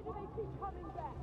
do they keep coming back?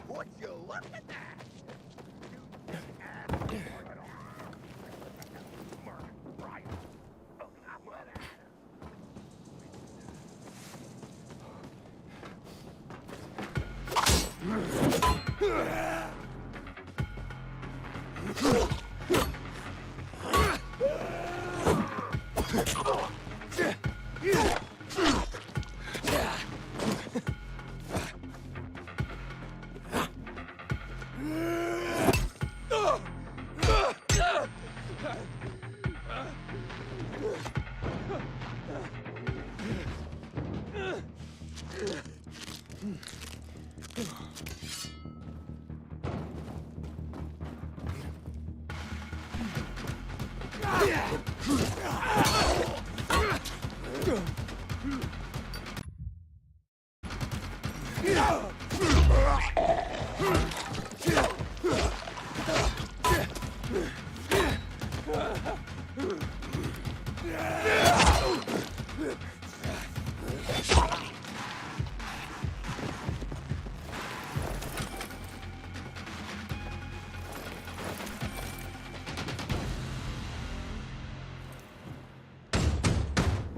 Would you look at that?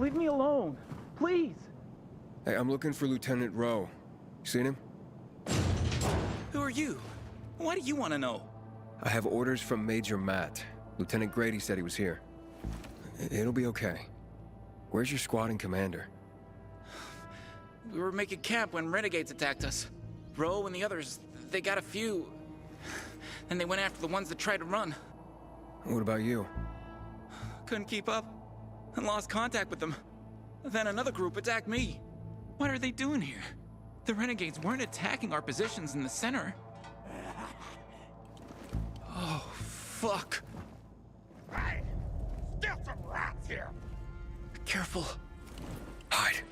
Leave me alone, please. Hey, I'm looking for Lieutenant Rowe. You seen him? Who are you? Why do you want to know? I have orders from Major Matt. Lieutenant Grady said he was here. It'll be okay. Where's your squad and commander? We were making camp when renegades attacked us. Rowe and the others, they got a few. Then they went after the ones that tried to run. What about you? Couldn't keep up and lost contact with them. Then another group attacked me. What are they doing here? The renegades weren't attacking our positions in the center. Oh, fuck. Hey, still some rats here. Careful. Hide.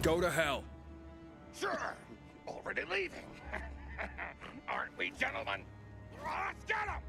Go to hell. Sure. already leaving. Aren't we, gentlemen? Let's get him!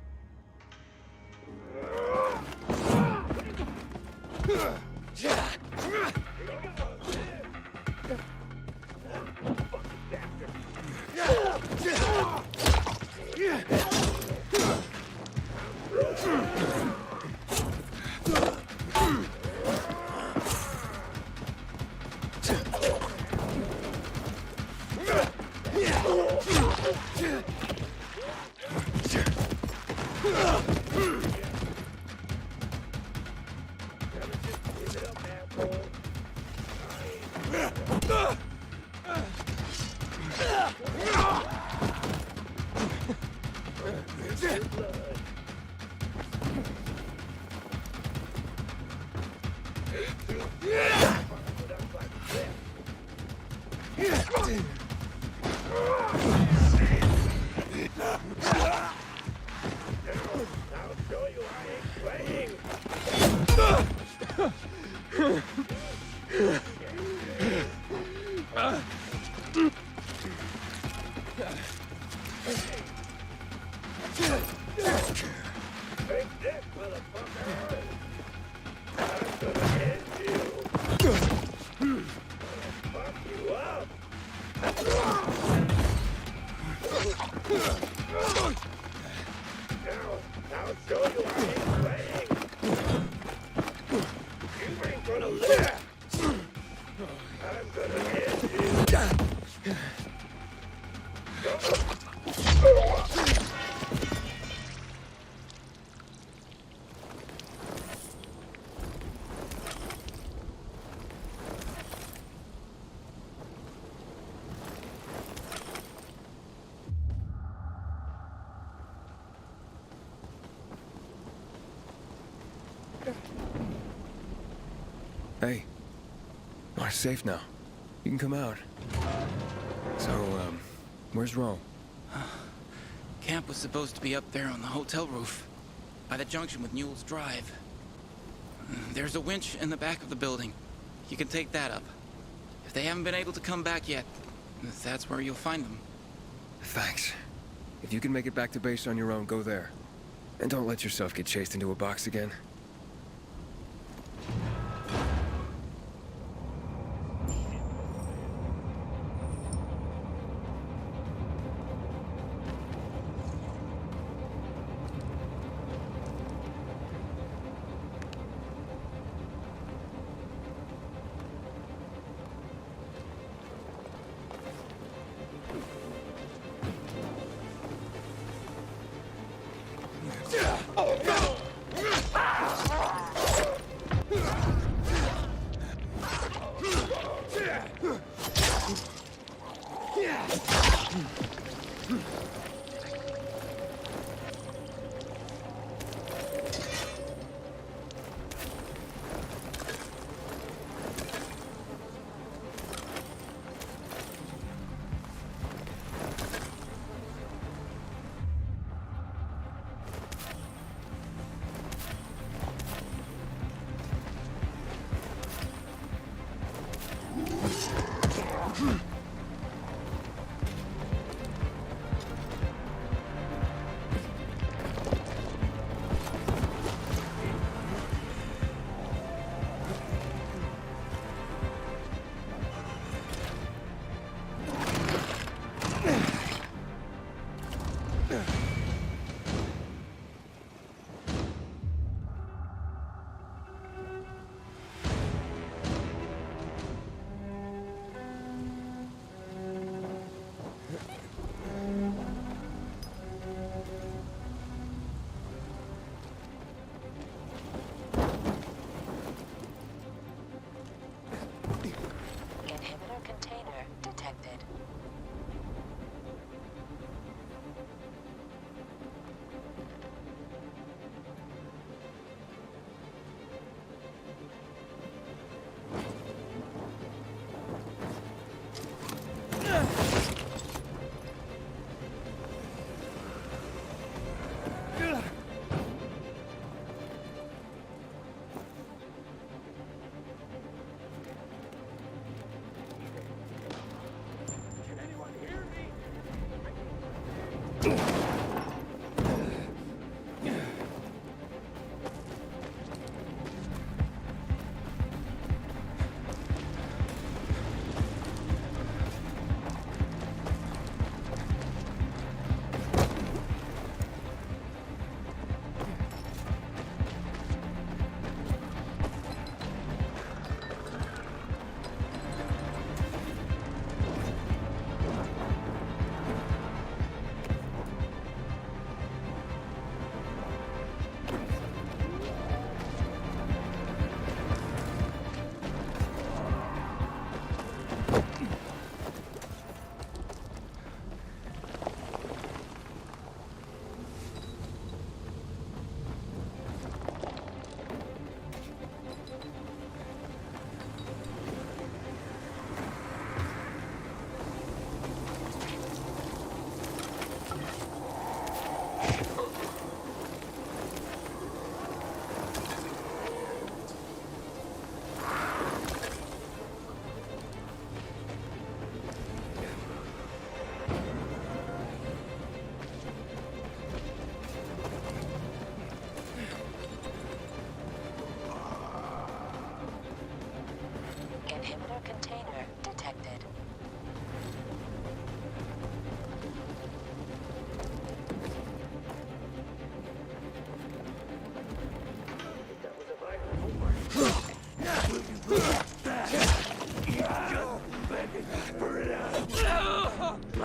Hey. We're safe now. You can come out. So, where's Ro? Camp was supposed to be up there on the hotel roof, by the junction with Newell's Drive. There's a winch in the back of the building. You can take that up. If they haven't been able to come back yet, that's where you'll find them. Thanks. If you can make it back to base on your own, go there. And don't let yourself get chased into a box again.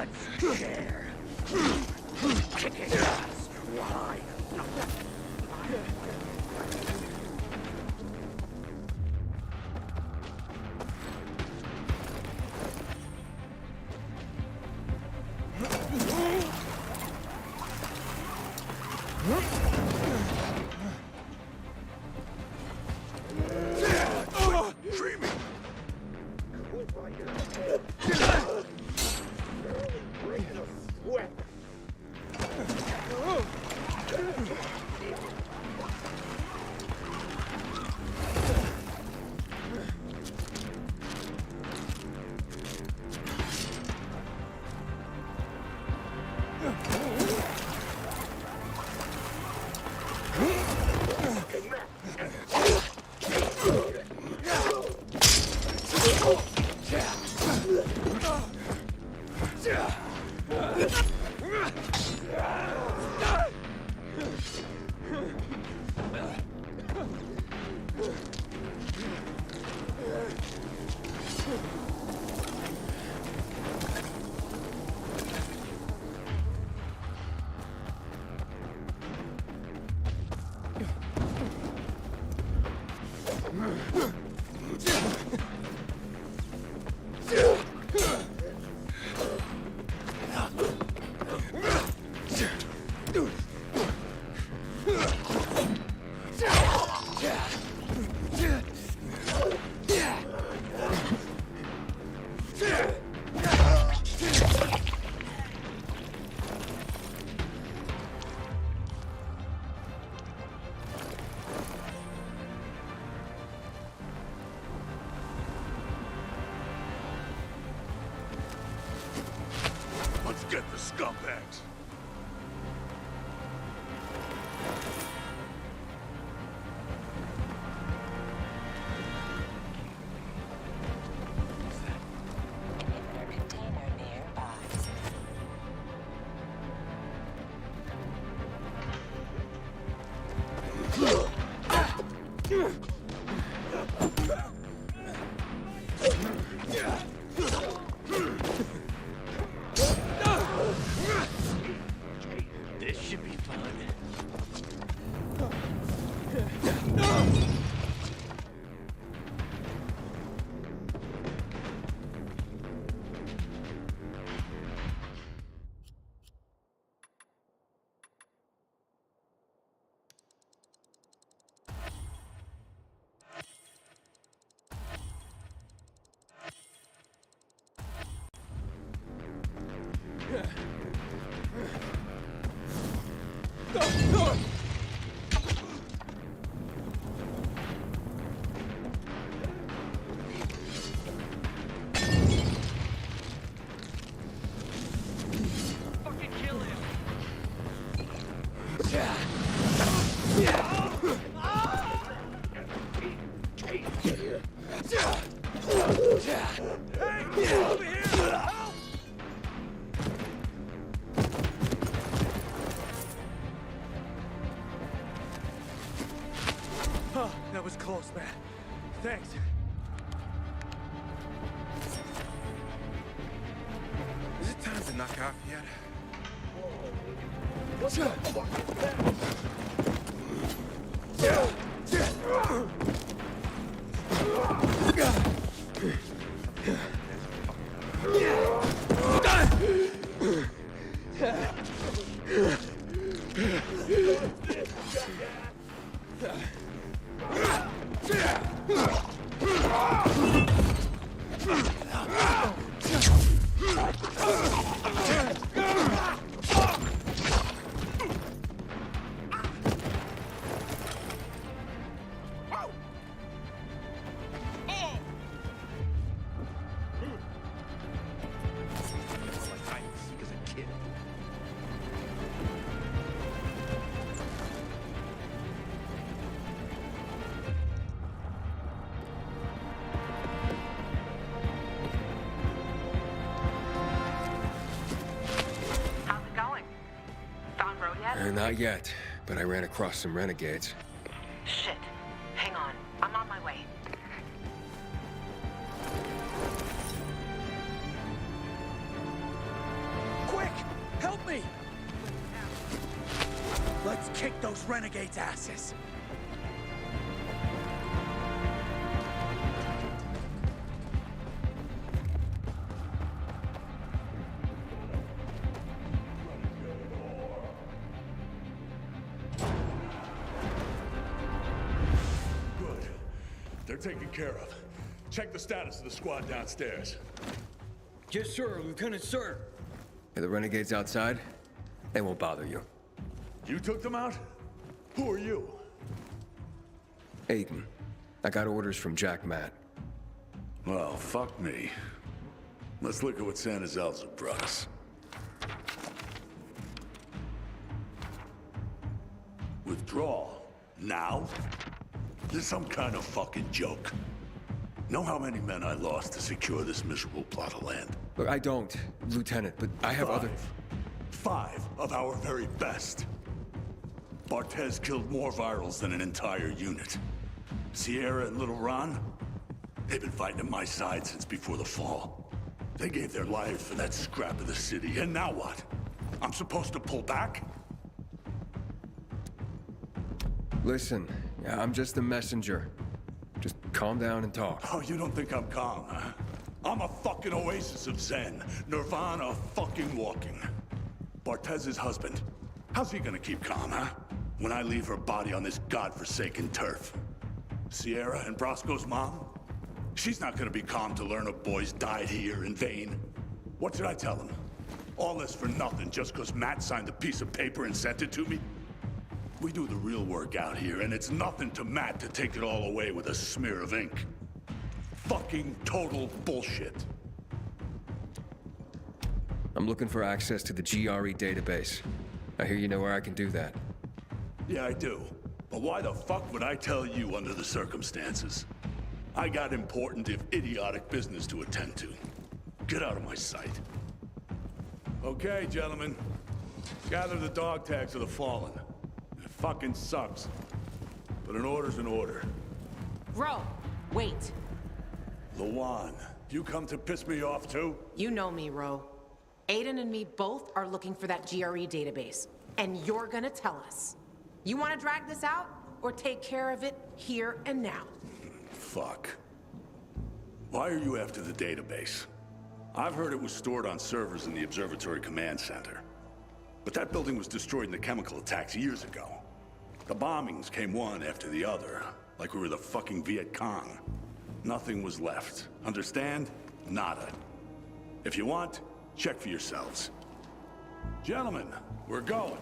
Let's share. Kicking ass while I... Let's get the scumbags. Container nearby. This should be fun. Oh, that was close, man. Thanks. Is it time to knock off yet? Not yet, but I ran across some renegades. Shit. Hang on. I'm on my way. me! Let's kick those renegades' asses! Good. They're taken care of. Check the status of the squad downstairs. Yes, sir, Lieutenant, sir. Are the renegades outside? They won't bother you. You took them out? Who are you? Aiden, I got orders from Jack Matt. Well, fuck me. Let's look at what Santa Zelza brought us. Withdrawal? Now? This is some kind of fucking joke. Know how many men I lost to secure this miserable plot of land? Look, I don't, Lieutenant, but I have other... Five of our very best. Bartez killed more virals than an entire unit. Sierra and Little Ron, they've been fighting at my side since before the fall. They gave their lives for that scrap of the city, and now what? I'm supposed to pull back? Listen, I'm just the messenger. Just calm down and talk. Oh, you don't think I'm calm, huh? I'm a fucking oasis of zen. Nirvana fucking walking. Bartez's husband. How's he gonna keep calm, huh? When I leave her body on this godforsaken turf. Sierra and Brosco's mom? She's not gonna be calm to learn her boys died here in vain. What did I tell him? All this for nothing just because Matt signed a piece of paper and sent it to me? We do the real work out here, and it's nothing to Matt to take it all away with a smear of ink. Fucking total bullshit. I'm looking for access to the GRE database. I hear you know where I can do that. Yeah, I do. But why the fuck would I tell you under the circumstances? I got important, if idiotic, business to attend to. Get out of my sight. Okay, gentlemen. Gather the dog tags of the fallen. It fucking sucks. But an order's an order. Ro, wait. Lawan, you come to piss me off too? You know me, Ro. Aiden and me both are looking for that GRE database. And you're gonna tell us. You wanna drag this out, or take care of it here and now? Fuck. Why are you after the database? I've heard it was stored on servers in the Observatory Command Center. But that building was destroyed in the chemical attacks years ago. The bombings came one after the other, like we were the fucking Viet Cong. Nothing was left. Understand? Nada. If you want, check for yourselves. Gentlemen, we're going.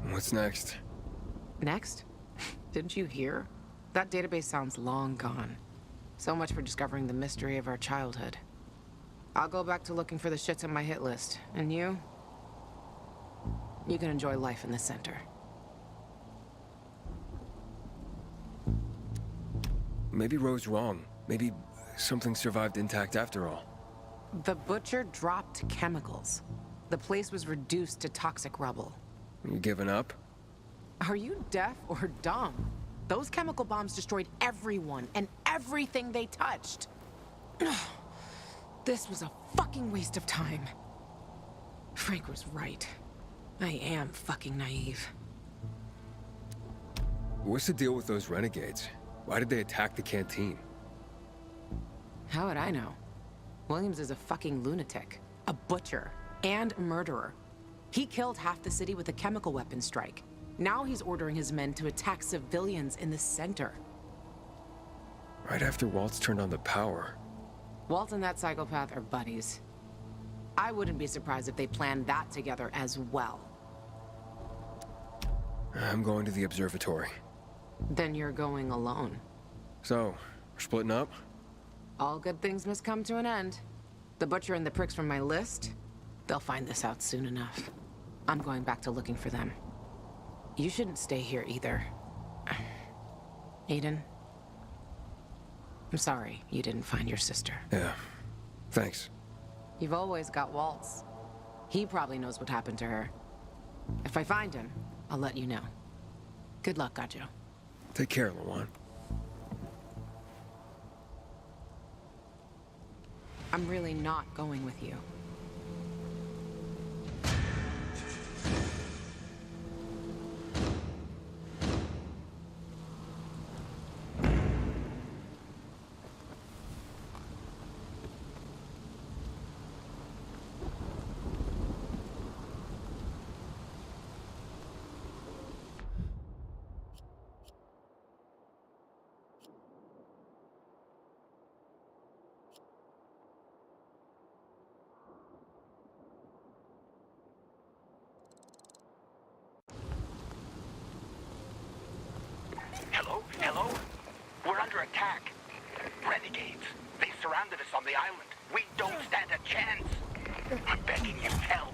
What's next? Next? Didn't you hear? That database sounds long gone. So much for discovering the mystery of our childhood. I'll go back to looking for the shits on my hit list. And you? You can enjoy life in the center. Maybe Ro's wrong. Maybe something survived intact after all. The Butcher dropped chemicals. The place was reduced to toxic rubble. You giving up? Are you deaf or dumb? Those chemical bombs destroyed everyone and everything they touched. This was a fucking waste of time. Frank was right. I am fucking naive. What's the deal with those renegades? Why did they attack the canteen? How would I know? Williams is a fucking lunatic, a butcher, and a murderer. He killed half the city with a chemical weapon strike. Now he's ordering his men to attack civilians in the center. Right after Waltz turned on the power. Walt and that psychopath are buddies. I wouldn't be surprised if they planned that together as well. I'm going to the observatory. Then you're going alone. So, we're splitting up? All good things must come to an end. The Butcher and the pricks from my list, they'll find this out soon enough. I'm going back to looking for them. You shouldn't stay here either. Aiden, I'm sorry you didn't find your sister. Yeah. Thanks. You've always got Waltz. He probably knows what happened to her. If I find him, I'll let you know. Good luck, Gajo. Take care, Lawan. I'm really not going with you. Hello? Hello? We're under attack. Renegades. They surrounded us on the island. We don't stand a chance. I'm begging you, help.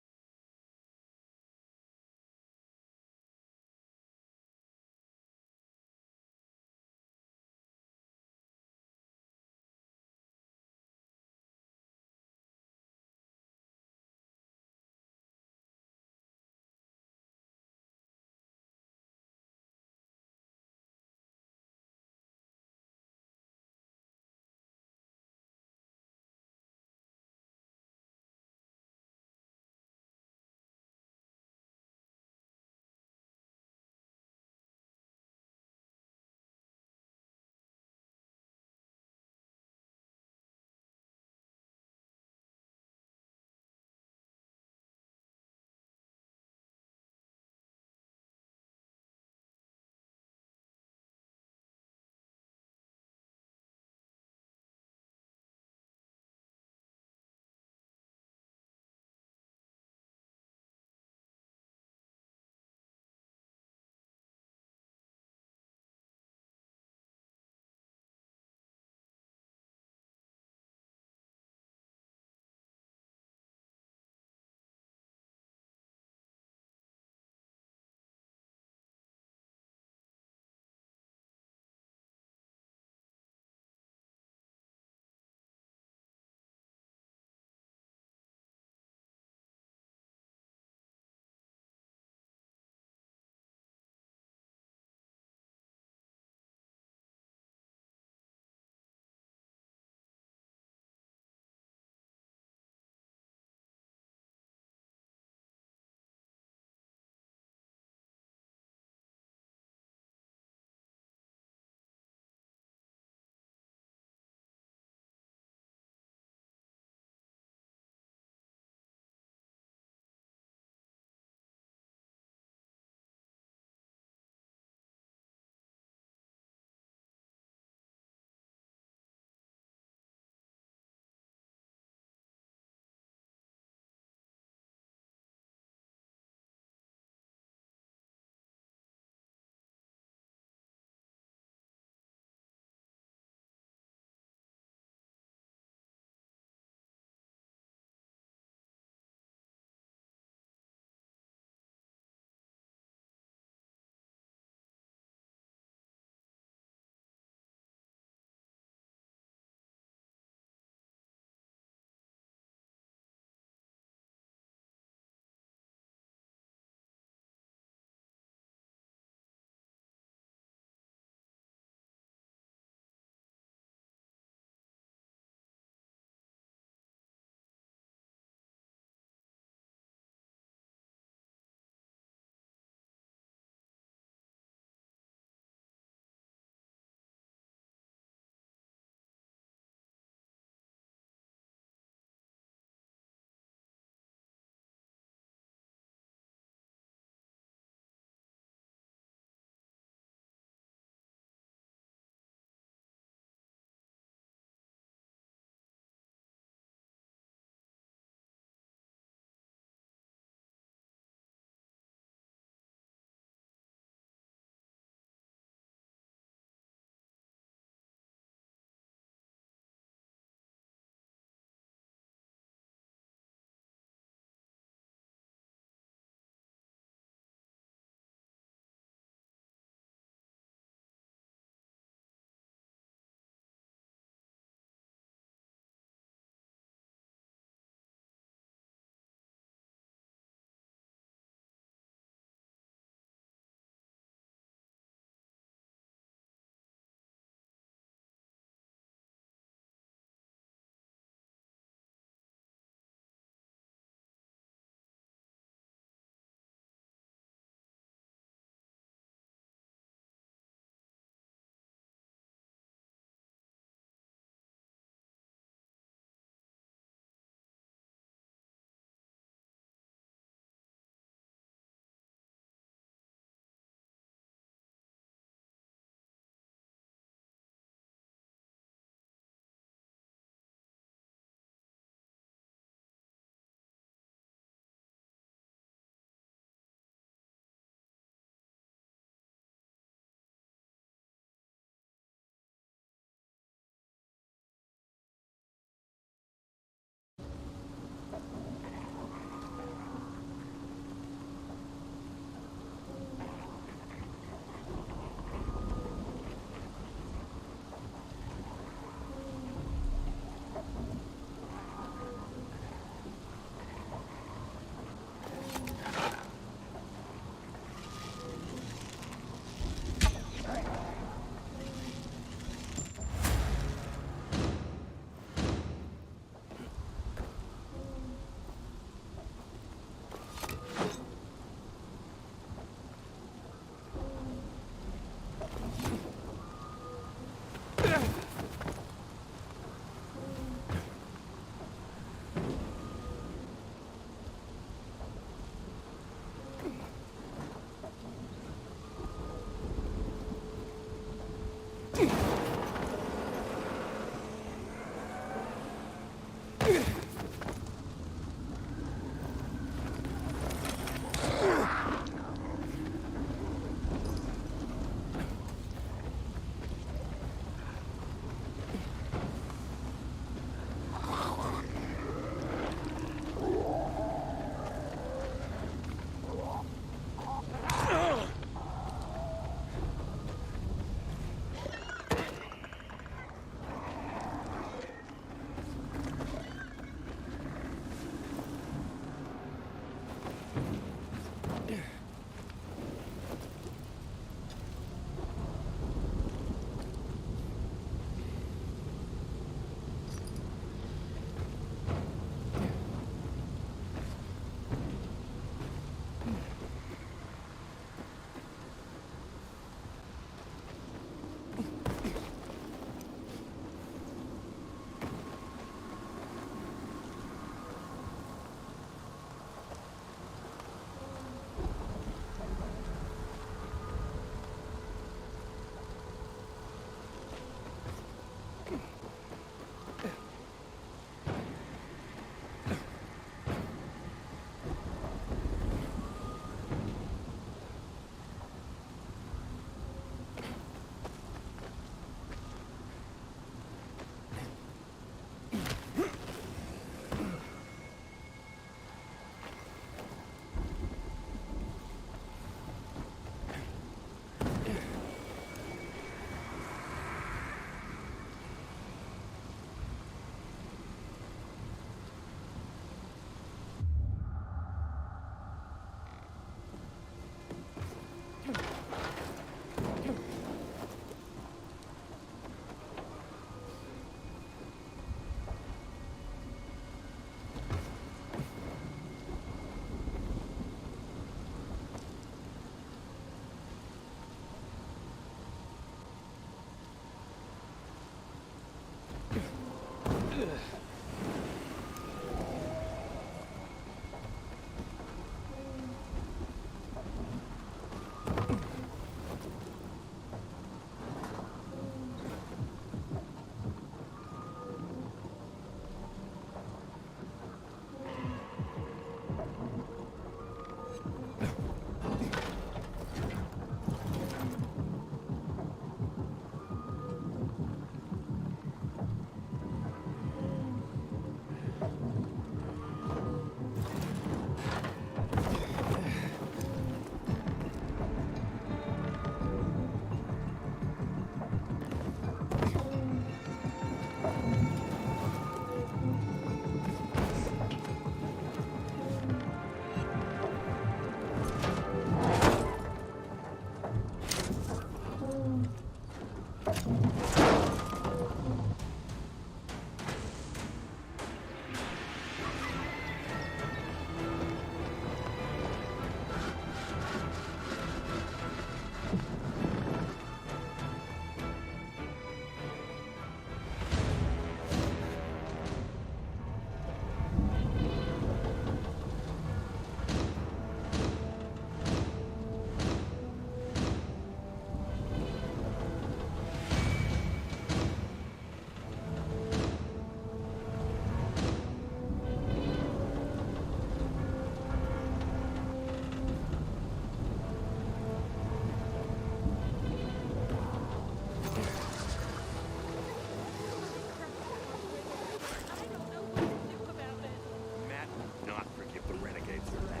Matt will not forgive the renegades for that.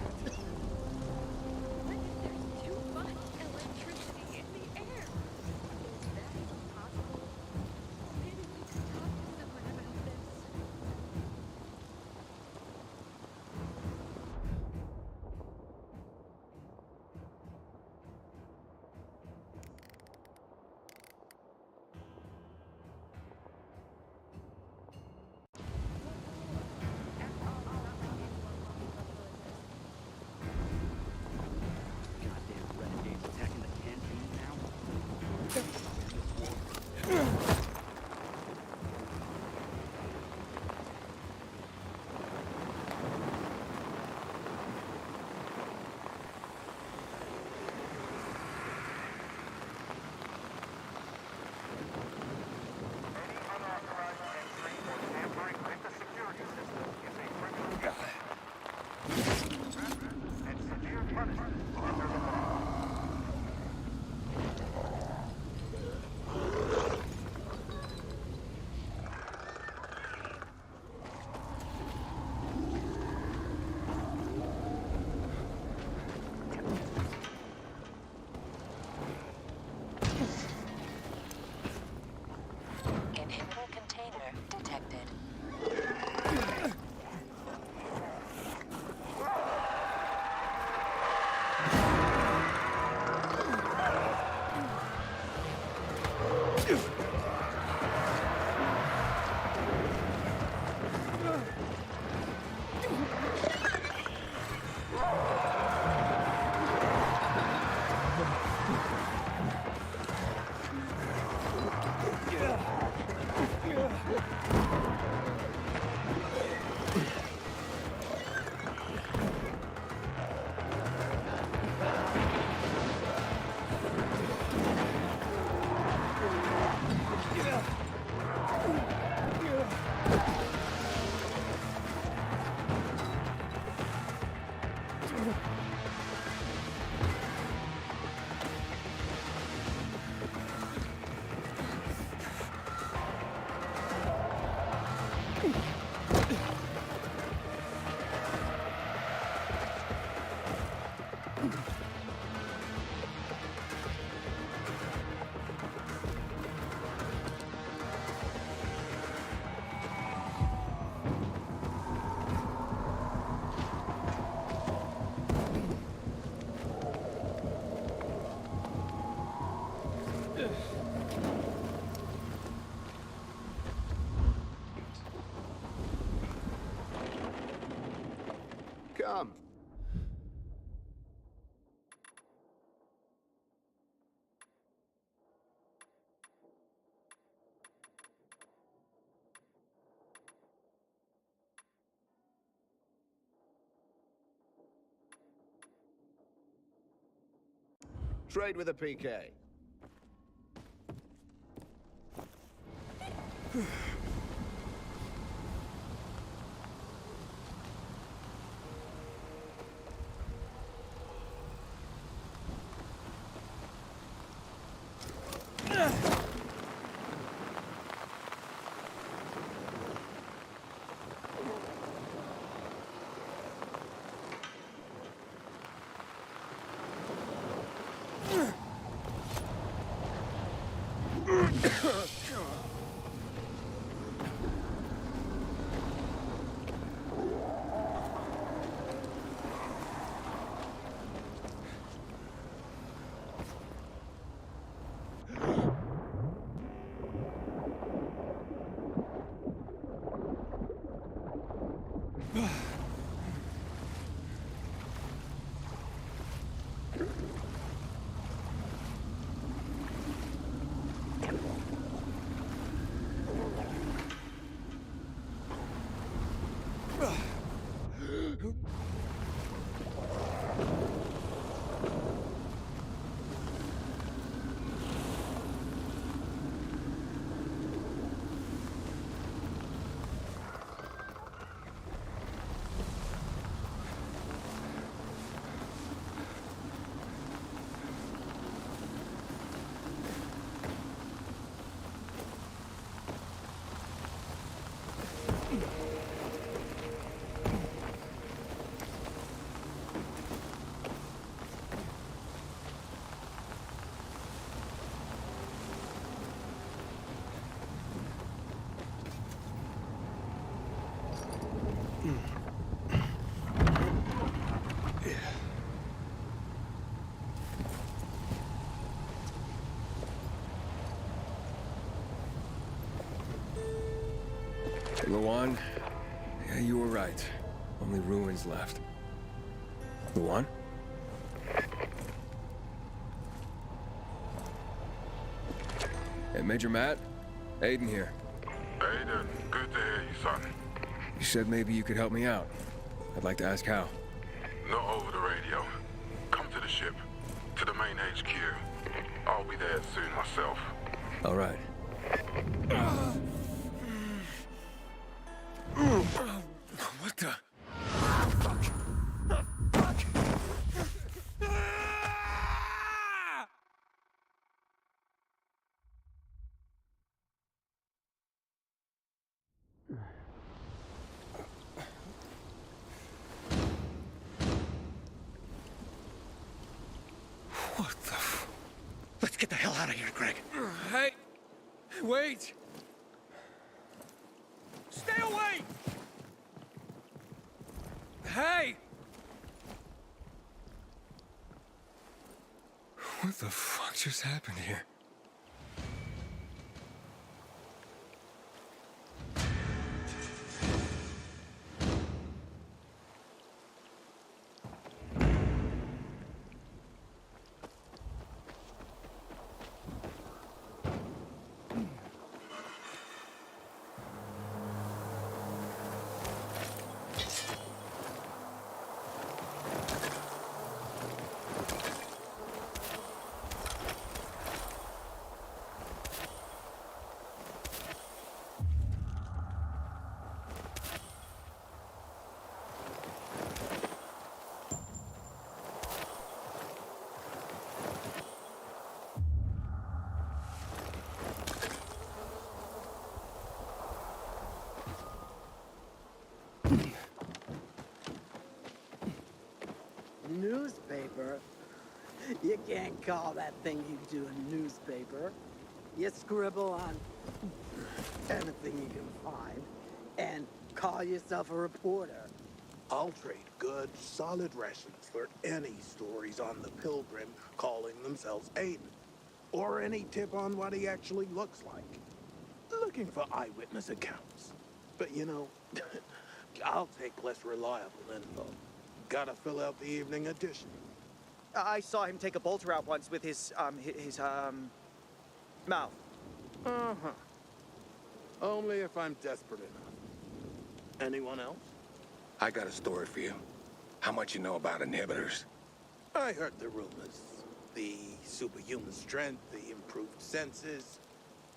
There's too much electricity in the air. Is that even possible? Maybe we could talk to someone about this. Goddamn renegades attacking the canteen now. Inhibitor container detected. Come. Trade with a PK. Luan, yeah, you were right. Only ruins left. Luan? Hey, Major Matt? Aiden here. Aiden, good to hear you, son. You said maybe you could help me out. I'd like to ask how. Not over the radio. Come to the ship. To the main HQ. I'll be there soon myself. All right. What the? What the? Let's get the hell out of here, Greg. Hey! Wait! Stay away! Hey! What the fuck just happened here? Newspaper? You can't call that thing you do a newspaper. You scribble on anything you can find and call yourself a reporter. I'll trade good, solid rations for any stories on the Pilgrim calling themselves Aiden. Or any tip on what he actually looks like. Looking for eyewitness accounts. But you know, I'll take less reliable info. Gotta fill out the evening edition. I saw him take a bolter out once with his mouth. Uh-huh. Only if I'm desperate enough. Anyone else? I got a story for you. How much you know about inhibitors? I heard the rumors. the superhuman strength, the improved senses.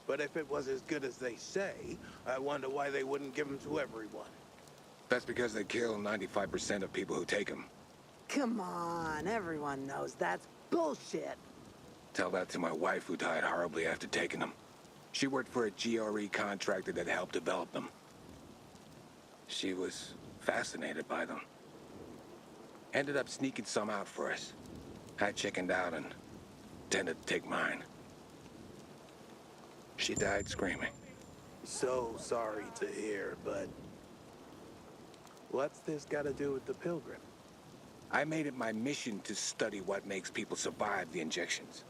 But if it was as good as they say, I wonder why they wouldn't give them to everyone. That's because they kill 95% of people who take them. Come on, everyone knows that's bullshit. Tell that to my wife who died horribly after taking them. She worked for a GRE contractor that helped develop them. She was fascinated by them. Ended up sneaking some out for us. I chickened out and tended to take mine. She died screaming. So sorry to hear, but what's this got to do with the Pilgrim? I made it my mission to study what makes people survive the injections.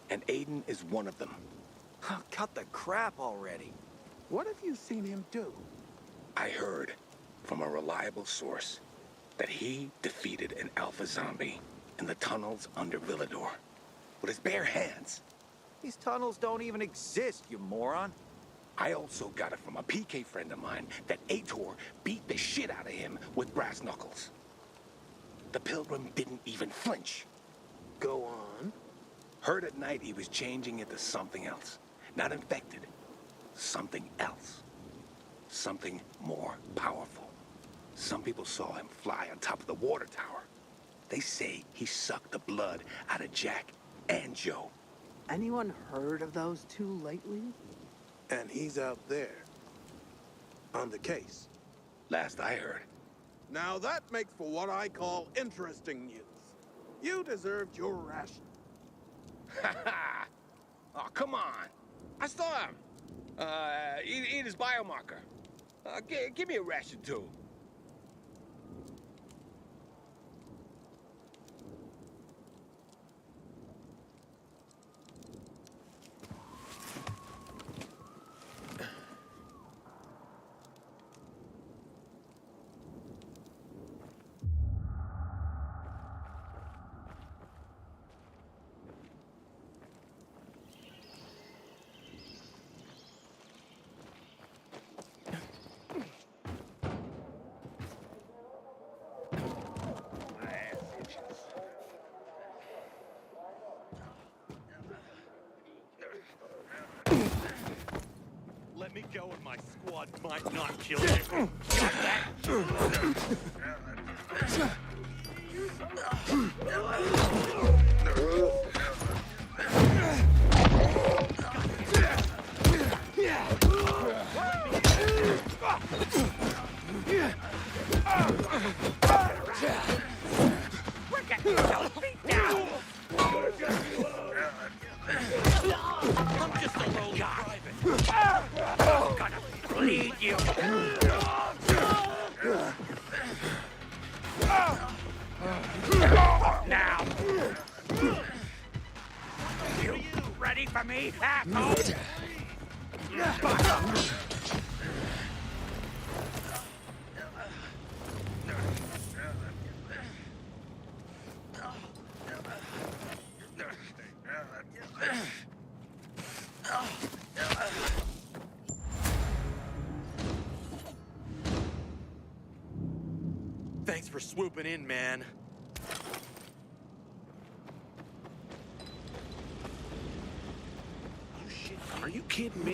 And Aiden is one of them. Cut the crap already. What have you seen him do? I heard from a reliable source that he defeated an alpha zombie in the tunnels under Villador with his bare hands. These tunnels don't even exist, you moron. I also got it from a PK friend of mine that Aitor beat the shit out of him with brass knuckles. The Pilgrim didn't even flinch. Go on. Heard at night he was changing into something else. Not infected. Something else. Something more powerful. Some people saw him fly on top of the water tower. They say he sucked the blood out of Jack and Joe. Anyone heard of those two lately? And he's out there. On the case. Last I heard. Now that makes for what I call interesting news. You deserved your ration. Ha ha! Oh, come on. I saw him. Eat his biomarker. Give me a ration, too. Let me go and my squad might not kill you. Got that? I'm just a lowly private. I'm gonna bleed you. Now. You ready for me, asshole? Thanks for swooping in, man. Are you kidding me?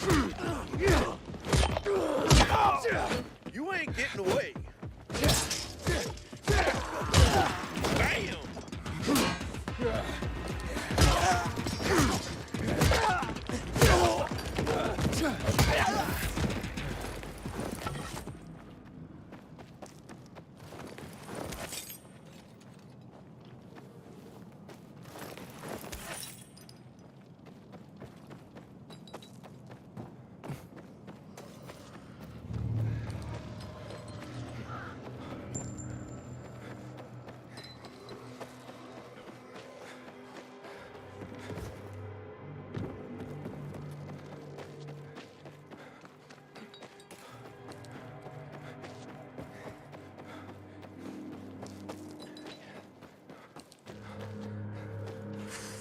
You ain't getting away. Bam!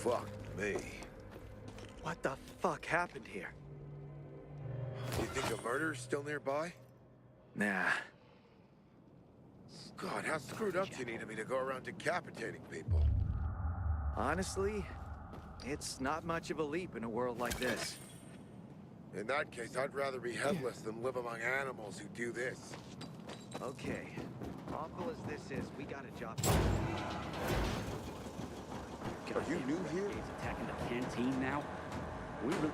Fuck me. What the fuck happened here? You think a murder's still nearby? Nah. God, how screwed up do you need me to go around decapitating people? Honestly, it's not much of a leap in a world like this. In that case, I'd rather be headless than live among animals who do this. Okay, awful as this is, we got a job. Are you new here? Attacking the canteen now? We really...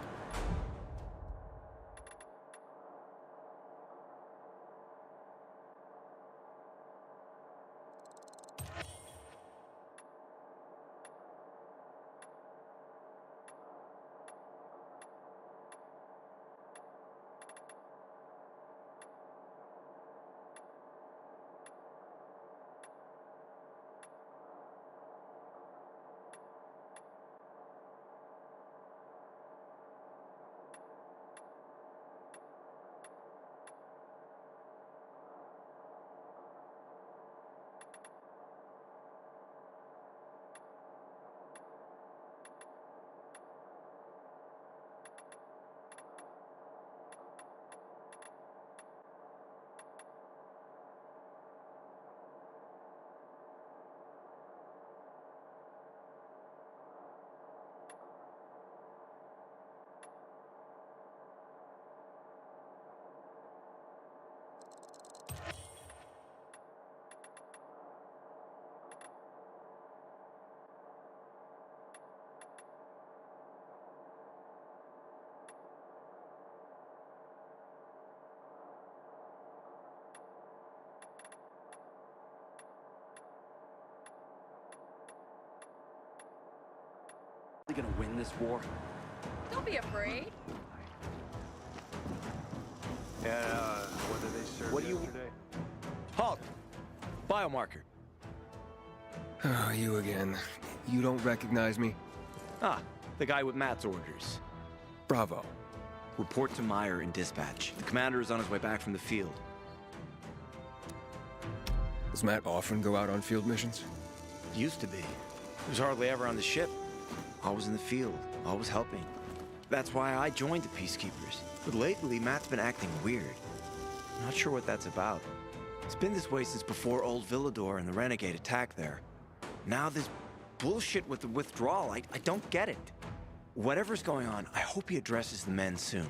gonna win this war? Don't be afraid. What did they serve What do you... yesterday? Halt! Biomarker. Oh, you again. You don't recognize me? Ah, the guy with Matt's orders. Bravo. Report to Meyer in dispatch. The commander is on his way back from the field. Does Matt often go out on field missions? Used to be. He was hardly ever on the ship. Always in the field, always helping. That's why I joined the Peacekeepers. But lately, Matt's been acting weird. I'm not sure what that's about. It's been this way since before old Villador and the Renegade attack there. Now this bullshit with the withdrawal, I don't get it. Whatever's going on, I hope he addresses the men soon.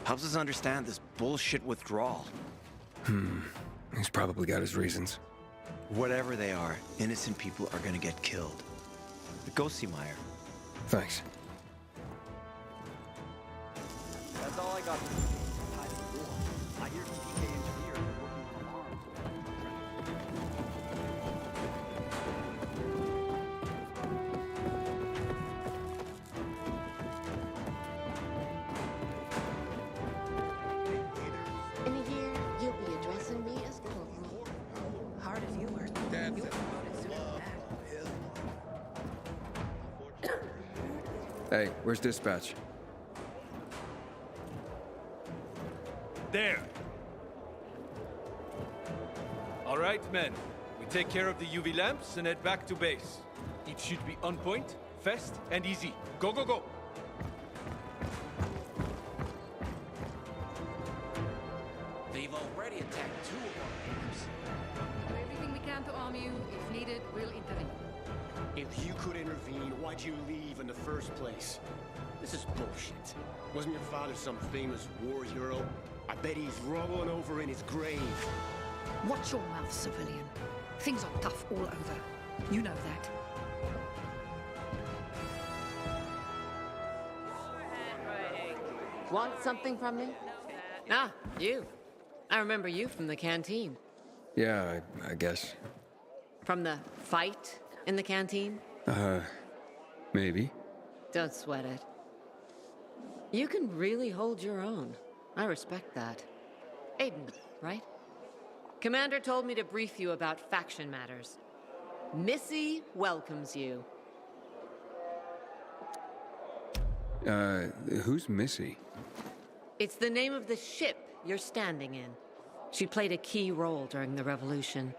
Helps us understand this bullshit withdrawal. He's probably got his reasons. Whatever they are, innocent people are gonna get killed. But go see Meyer. Thanks. That's all I got. I hear some PK engineers are working on alarms. In a year, you'll be addressing me as Corporal. Hard as you work, you'll be promoted sooner than that. Hey, where's dispatch? There. All right, men. We take care of the UV lamps and head back to base. It should be on point, fast, and easy. Go, go, go! They've already attacked 2 of our camps. Do everything we can to arm you. If needed, we'll intervene. If you could intervene, why'd you leave in the first place? This is bullshit. Wasn't your father some famous war hero? I bet he's rolling over in his grave. Watch your mouth, civilian. Things are tough all over. You know that. Want something from me? Ah, you. I remember you from the canteen. Yeah, I guess. From the fight in the canteen? Maybe. Don't sweat it. You can really hold your own. I respect that. Aiden, right? Commander told me to brief you about faction matters. Missy welcomes you. Who's Missy? It's the name of the ship you're standing in. She played a key role during the revolution.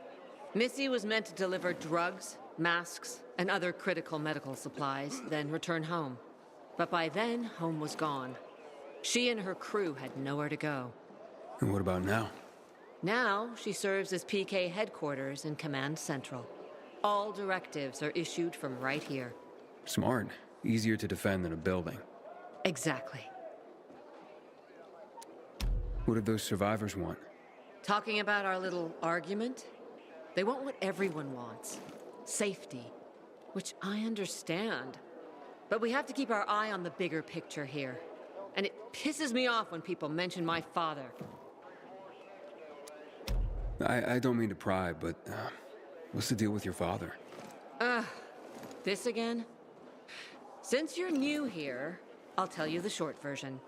Missy was meant to deliver drugs, masks, and other critical medical supplies, then return home. But by then, home was gone. She and her crew had nowhere to go. And what about now? Now, she serves as PK headquarters in Command Central. All directives are issued from right here. Smart. Easier to defend than a building. Exactly. What did those survivors want? Talking about our little argument? They want what everyone wants. Safety. Which I understand. But we have to keep our eye on the bigger picture here. And it pisses me off when people mention my father. I don't mean to pry, but what's the deal with your father? This again? Since you're new here, I'll tell you the short version.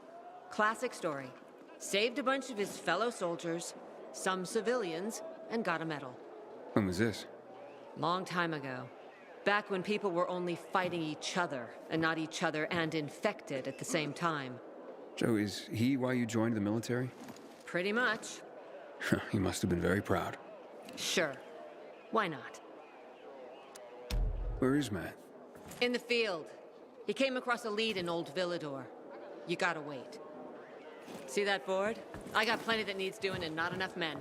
Classic story. Saved a bunch of his fellow soldiers, some civilians, and got a medal. When was this? Long time ago. Back when people were only fighting each other, and not each other and infected at the same time. Joe, is he why you joined the military? Pretty much. He must have been very proud. Sure. Why not? Where is Matt? In the field. He came across a lead in Old Villador. You gotta wait. See that board? I got plenty that needs doing and not enough men.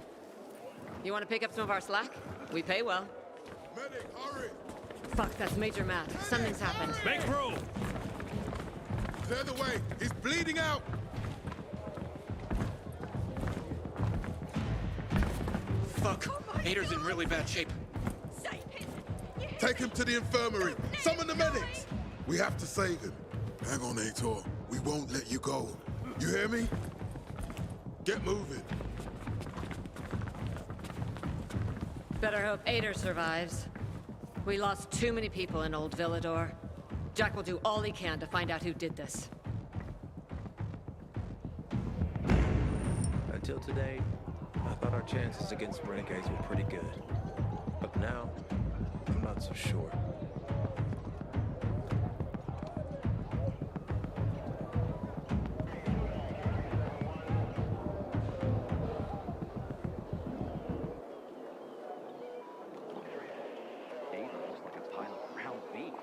You wanna pick up some of our slack? We pay well. Medic, hurry! Fuck, that's Major Matt. Something's happened. Make room! Clear the way! He's bleeding out! Fuck! Hader's in really bad shape. Take him to the infirmary! Summon the medics! We have to save him. Hang on, Aitor. We won't let you go. You hear me? Get moving. Better hope Ader survives. We lost too many people in Old Villador. Jack will do all he can to find out who did this. Until today, I thought our chances against renegades were pretty good. But now, I'm not so sure. Looks like a pile of ground beef.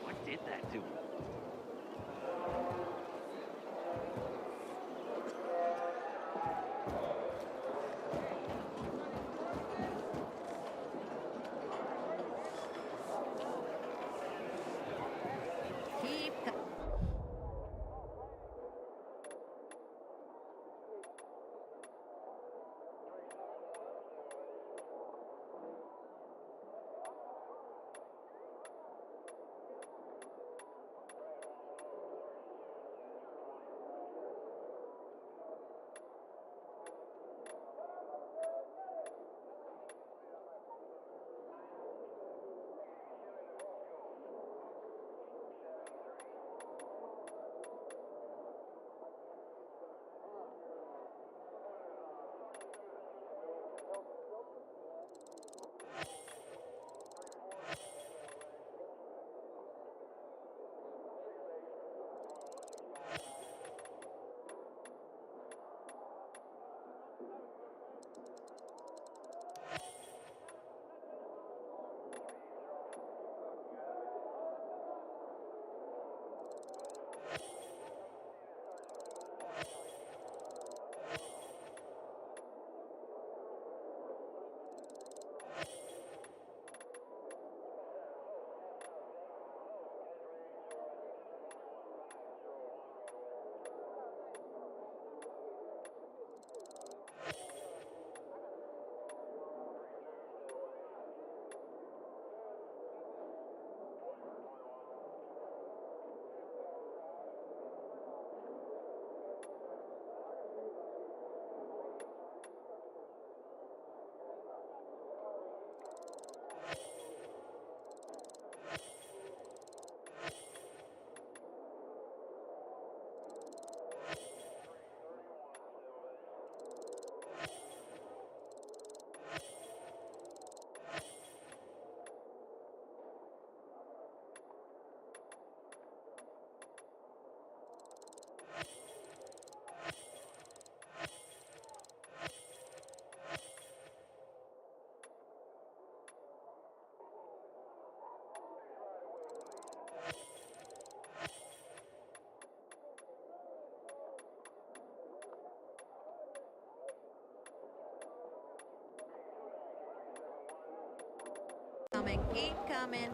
What did that to him? Keep coming.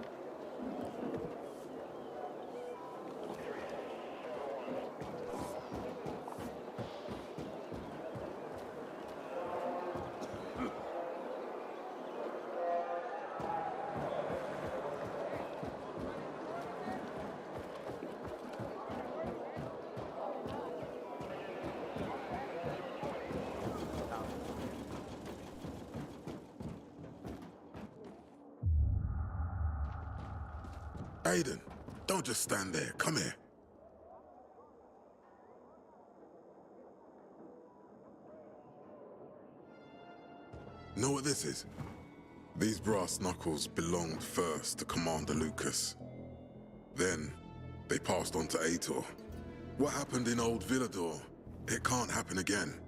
Aiden, don't just stand there. Come here. Know what this is? These brass knuckles belonged first to Commander Lucas. Then, they passed on to Aitor. What happened in Old Villador, it can't happen again.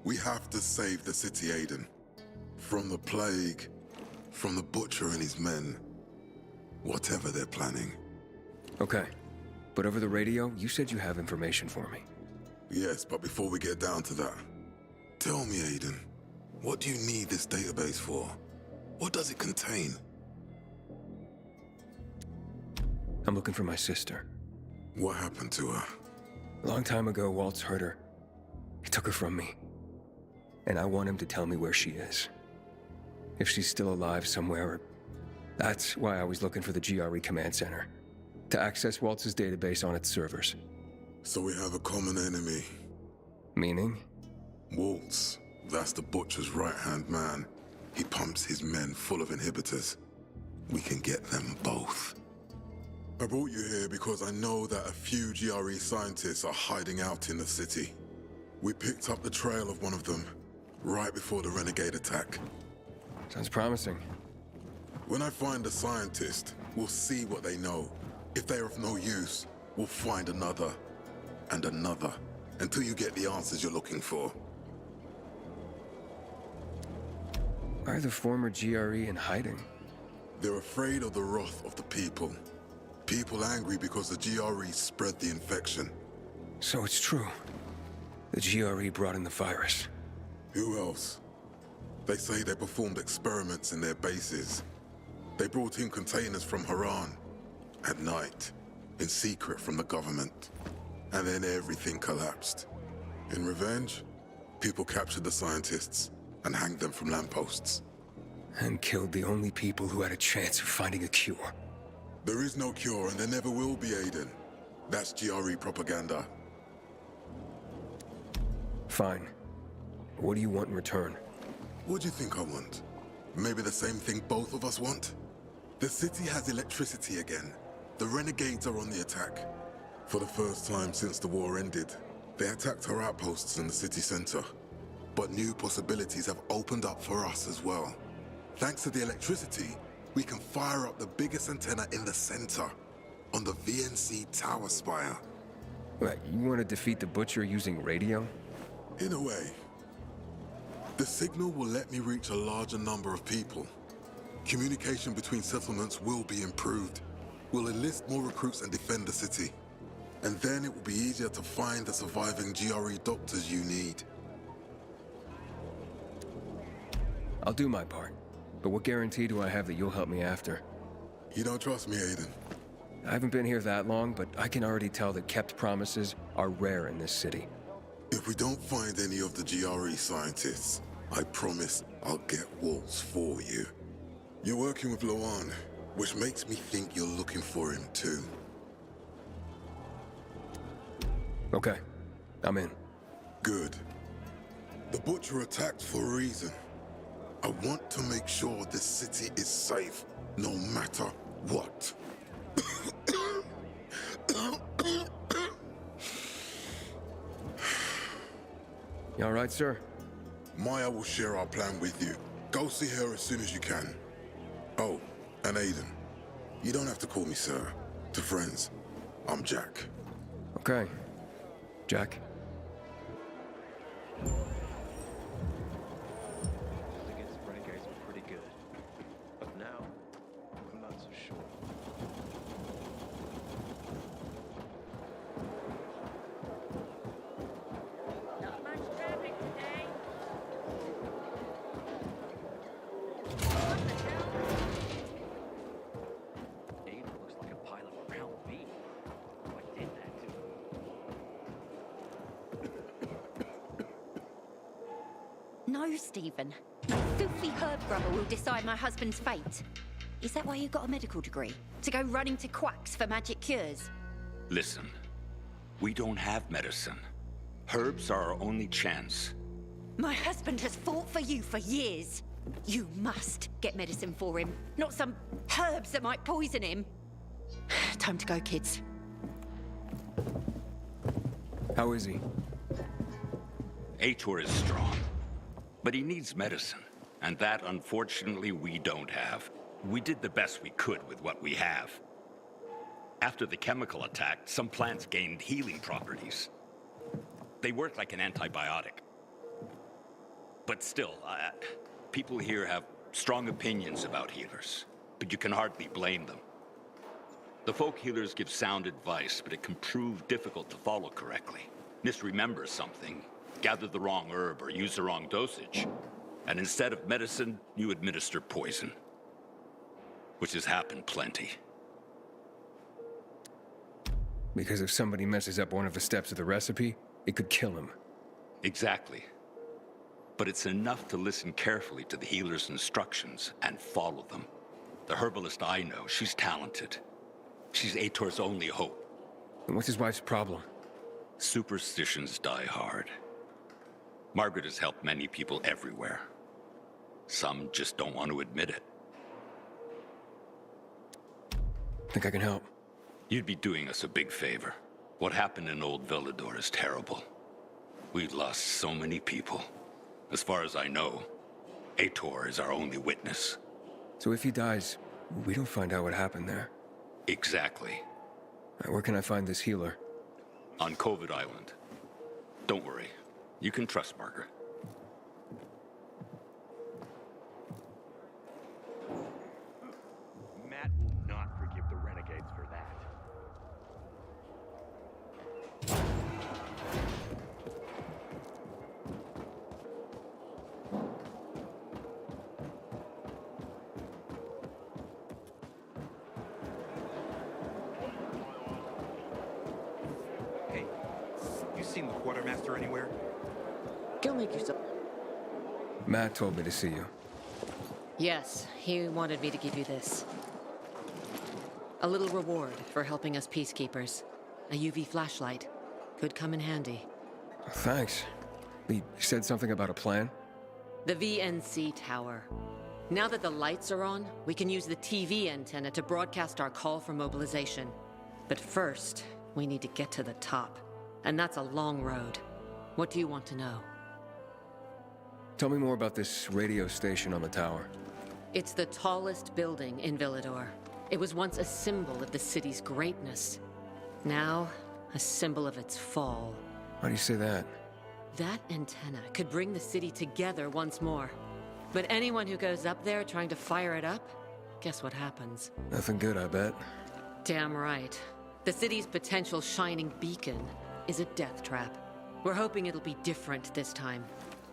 We have to save the city, Aiden. From the plague, from the Butcher and his men. Whatever they're planning. Okay. But over the radio, you said you have information for me. Yes, but before we get down to that, tell me, Aiden, what do you need this database for? What does it contain? I'm looking for my sister. What happened to her? A long time ago, Waltz hurt her. He took her from me. And I want him to tell me where she is. If she's still alive somewhere. That's why I was looking for the GRE command center. To access Waltz's database on its servers. So we have a common enemy. Meaning? Waltz. That's the Butcher's right-hand man. He pumps his men full of inhibitors. We can get them both. I brought you here because I know that a few GRE scientists are hiding out in the city. We picked up the trail of one of them, right before the Renegade attack. Sounds promising. When I find a scientist, we'll see what they know. If they're of no use, we'll find another, and another, until you get the answers you're looking for. Why are the former GRE in hiding? They're afraid of the wrath of the people. People angry because the GRE spread the infection. So it's true. The GRE brought in the virus. Who else? They say they performed experiments in their bases. They brought in containers from Haran. At night. In secret from the government. And then everything collapsed. In revenge, people captured the scientists and hanged them from lampposts. And killed the only people who had a chance of finding a cure. There is no cure, and there never will be, Aiden. That's GRE propaganda. Fine. What do you want in return? What do you think I want? Maybe the same thing both of us want? The city has electricity again. The Renegades are on the attack. For the first time since the war ended, they attacked our outposts in the city center. But new possibilities have opened up for us as well. Thanks to the electricity, we can fire up the biggest antenna in the center, on the VNC tower spire. What, you want to defeat the Butcher using radio? In a way. The signal will let me reach a larger number of people. Communication between settlements will be improved. We'll enlist more recruits and defend the city. And then it will be easier to find the surviving GRE doctors you need. I'll do my part. But what guarantee do I have that you'll help me after? You don't trust me, Aiden? I haven't been here that long, but I can already tell that kept promises are rare in this city. If we don't find any of the GRE scientists, I promise I'll get Waltz for you. You're working with Loan, which makes me think you're looking for him too. Okay, I'm in. Good. The Butcher attacked for a reason. I want to make sure this city is safe, no matter what. You all right, sir? Maya will share our plan with you. Go see her as soon as you can. Oh, and Aiden, you don't have to call me sir. To friends, I'm Jack. Okay. Jack. Against renegades were pretty good. But now, I'm not so sure. Not much traffic today. Aiden looks like a pile of ground beef. What did that to him? No, Stephen. That filthy herb grubber will decide my husband's fate. Is that why you got a medical degree? To go running to quacks for magic cures? Listen, we don't have medicine. Herbs are our only chance. My husband has fought for you for years. You must get medicine for him, not some herbs that might poison him. Time to go, kids. How is he? Aitor is strong, but he needs medicine, and that, unfortunately, we don't have. We did the best we could with what we have. After the chemical attack, some plants gained healing properties. They work like an antibiotic. But still, people here have strong opinions about healers, but you can hardly blame them. The folk healers give sound advice, but it can prove difficult to follow correctly. Misremember something, gather the wrong herb, or use the wrong dosage, and instead of medicine, you administer poison. Which has happened plenty. Because if somebody messes up one of the steps of the recipe, it could kill him. Exactly. But it's enough to listen carefully to the healer's instructions and follow them. The herbalist I know, she's talented. She's Aitor's only hope. And what's his wife's problem? Superstitions die hard. Margaret has helped many people everywhere. Some just don't want to admit it. Think I can help? You'd be doing us a big favor. What happened in Old Villador is terrible. We've lost so many people. As far as I know, Aitor is our only witness. So if he dies, we don't find out what happened there? Exactly. Where can I find this healer? On COVID Island. Don't worry. You can trust Margaret. Matt will not forgive the renegades for that. Hey, you seen the quartermaster anywhere? Go make yourself. Matt told me to see you. Yes, he wanted me to give you this. A little reward for helping us peacekeepers. A UV flashlight. Could come in handy. Thanks. He said something about a plan? The VNC tower. Now that the lights are on, we can use the TV antenna to broadcast our call for mobilization. But first, we need to get to the top. And that's a long road. What do you want to know? Tell me more about this radio station on the tower. It's the tallest building in Villador. It was once a symbol of the city's greatness. Now, a symbol of its fall. Why do you say that? That antenna could bring the city together once more. But anyone who goes up there trying to fire it up, guess what happens? Nothing good, I bet. Damn right. The city's potential shining beacon is a death trap. We're hoping it'll be different this time.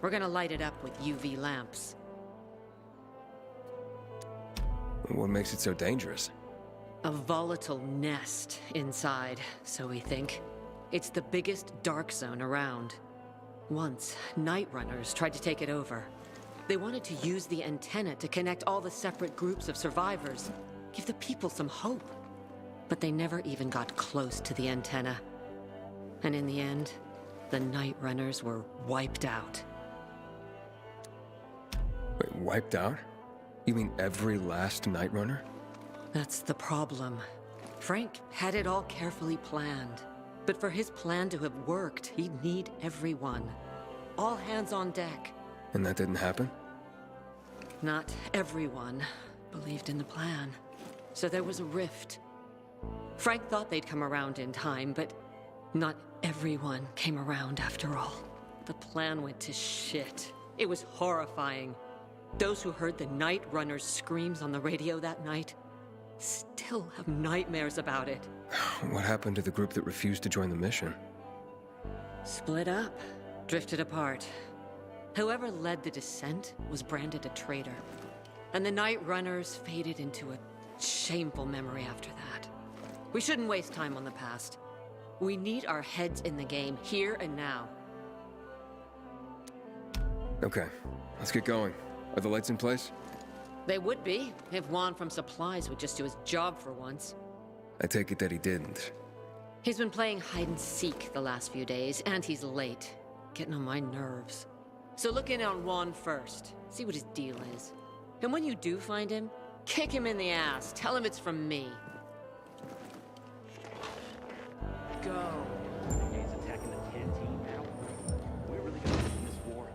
We're gonna light it up with UV lamps. What makes it so dangerous? A volatile nest inside, so we think. It's the biggest dark zone around. Once, Night Runners tried to take it over. They wanted to use the antenna to connect all the separate groups of survivors, give the people some hope. But they never even got close to the antenna. And in the end, the Night Runners were wiped out. Wait, wiped out? You mean every last Night Runner? That's the problem. Frank had it all carefully planned. But for his plan to have worked, he'd need everyone. All hands on deck. And that didn't happen? Not everyone believed in the plan. So there was a rift. Frank thought they'd come around in time, but not everyone came around after all. The plan went to shit. It was horrifying. Those who heard the Night Runners' screams on the radio that night still have nightmares about it. What happened to the group that refused to join the mission? Split up, drifted apart. Whoever led the descent was branded a traitor. And the Night Runners faded into a shameful memory after that. We shouldn't waste time on the past. We need our heads in the game, here and now. Okay, let's get going. Are the lights in place? They would be, if Juan from Supplies would just do his job for once. I take it that he didn't. He's been playing hide and seek the last few days, and he's late. Getting on my nerves. So look in on Juan first. See what his deal is. And when you do find him, kick him in the ass. Tell him it's from me. go. Renegades attacking the canteen now. We're really gonna win this war.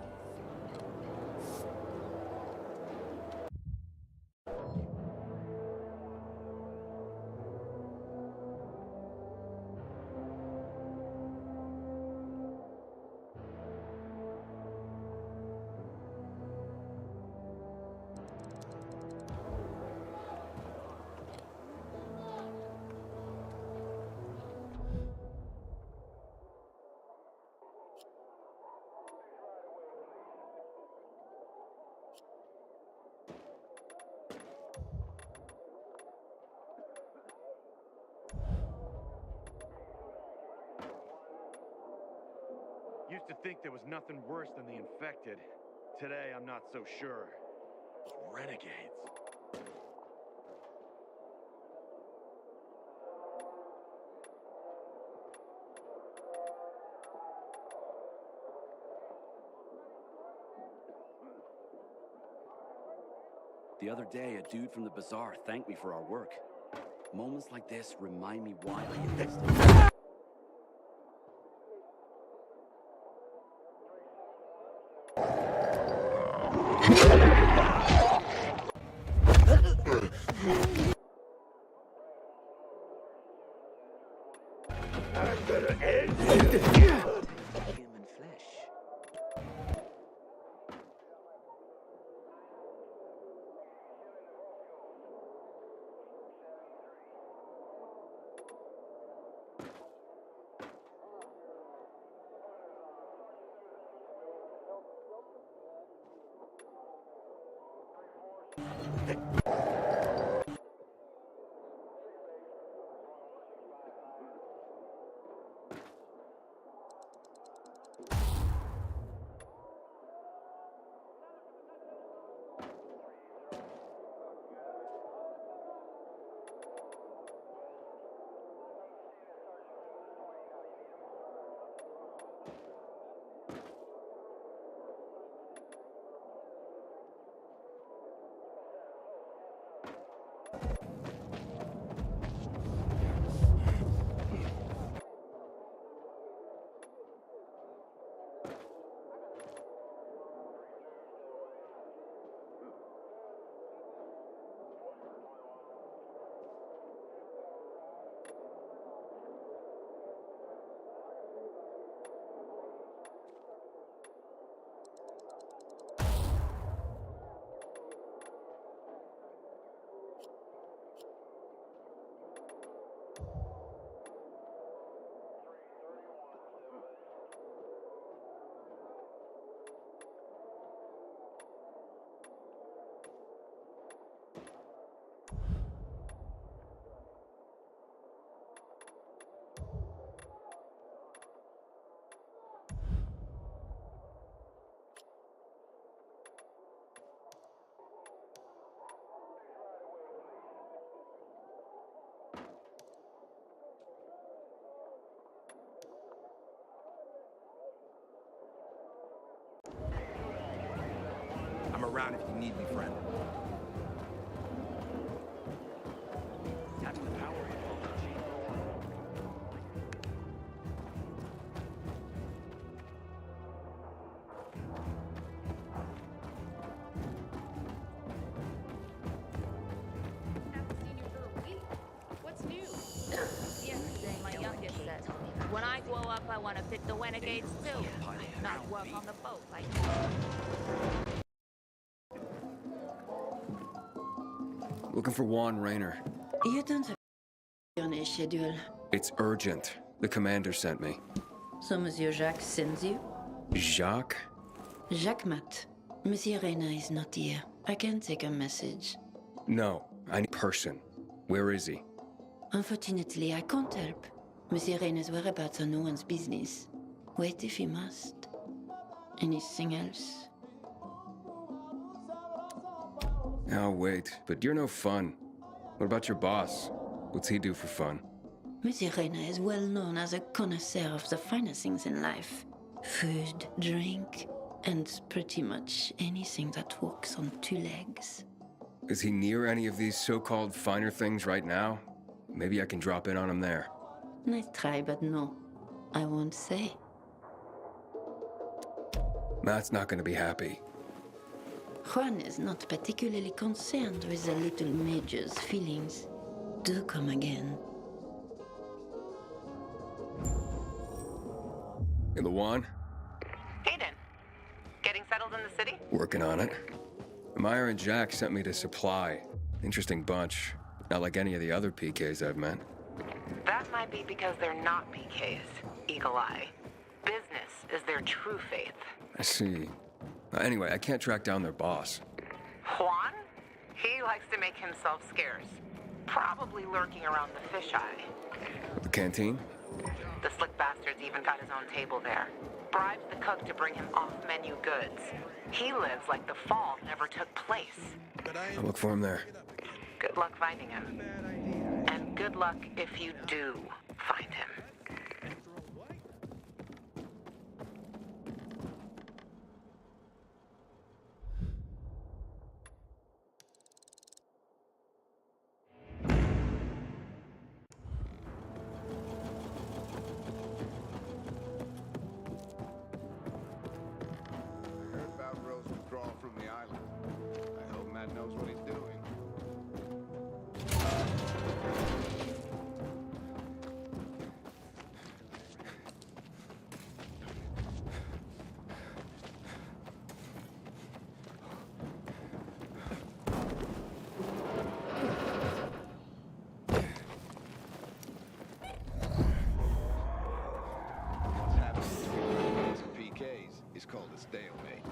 Used to think there was nothing worse than the infected. Today, I'm not so sure. Renegades. The other day, a dude from the bazaar thanked me for our work. Moments like this remind me why I invested. I'm gonna end you! Human flesh. I'm around if you need me, friend. Tapping the power What's new? Yesterday, my youngest said, when I grow up, I want to fit the renegades too. Not work on the boat like Looking for Juan Raynor. You don't have on a schedule. It's urgent. The commander sent me. So Monsieur Jacques sends you? Jacques? Jacques Mat. Monsieur Reyna is not here. I can take a message. No, I need person. Where is he? Unfortunately, I can't help. Monsieur Reyna's whereabouts are no one's business. Wait if he must. Anything else? I'll wait, but you're no fun. What about your boss? What's he do for fun? Monsieur Reyna is well known as a connoisseur of the finer things in life. Food, drink, and pretty much anything that walks on two legs. Is he near any of these so-called finer things right now? Maybe I can drop in on him there. Nice try, but no. I won't say. Matt's not gonna be happy. Juan is not particularly concerned with the little major's feelings. Do come again. In the Juan? Hayden, getting settled in the city? Working on it. Meyer and Jack sent me to Supply. Interesting bunch. Not like any of the other PKs I've met. That might be because they're not PKs, Eagle Eye. Business is their true faith. I see. Anyway, I can't track down their boss. Juan? He likes to make himself scarce. Probably lurking around the fisheye. The canteen? The slick bastard's even got his own table there. Bribes the cook to bring him off-menu goods. He lives like the fall never took place. I'll look for him there. Good luck finding him. And good luck if you do find him. Heard about Rose withdrawal from the island. I hope Matt knows what he's doing. What's happening between the PKs is called a stalemate.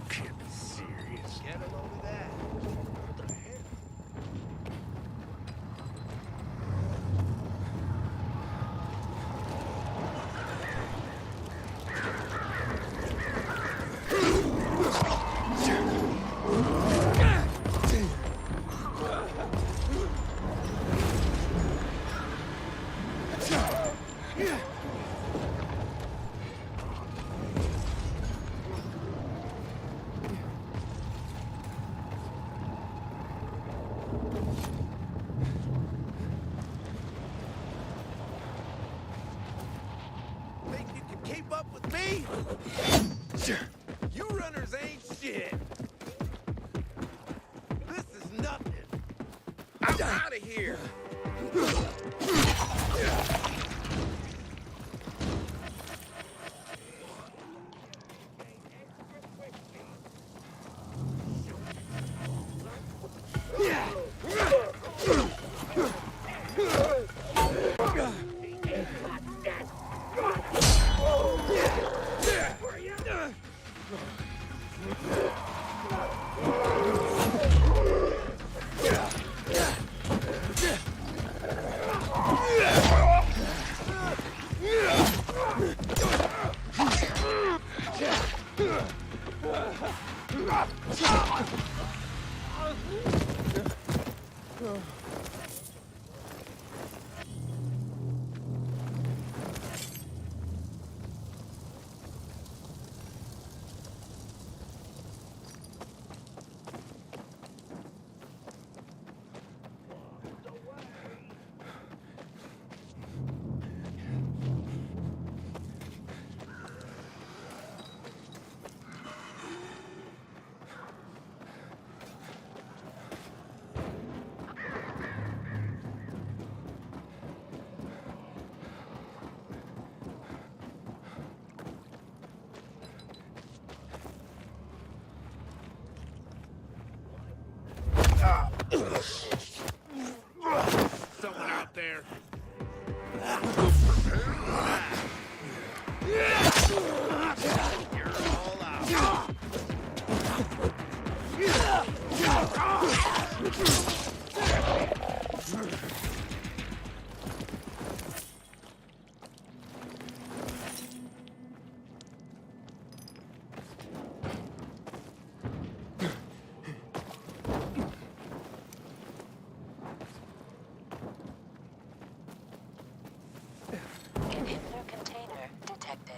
Can't be serious. Get a load of that. What the heck? Think you can keep up with me? You runners ain't shit. This is nothing. I'm out of here. Someone out there. You're all out. Inhibitor container detected.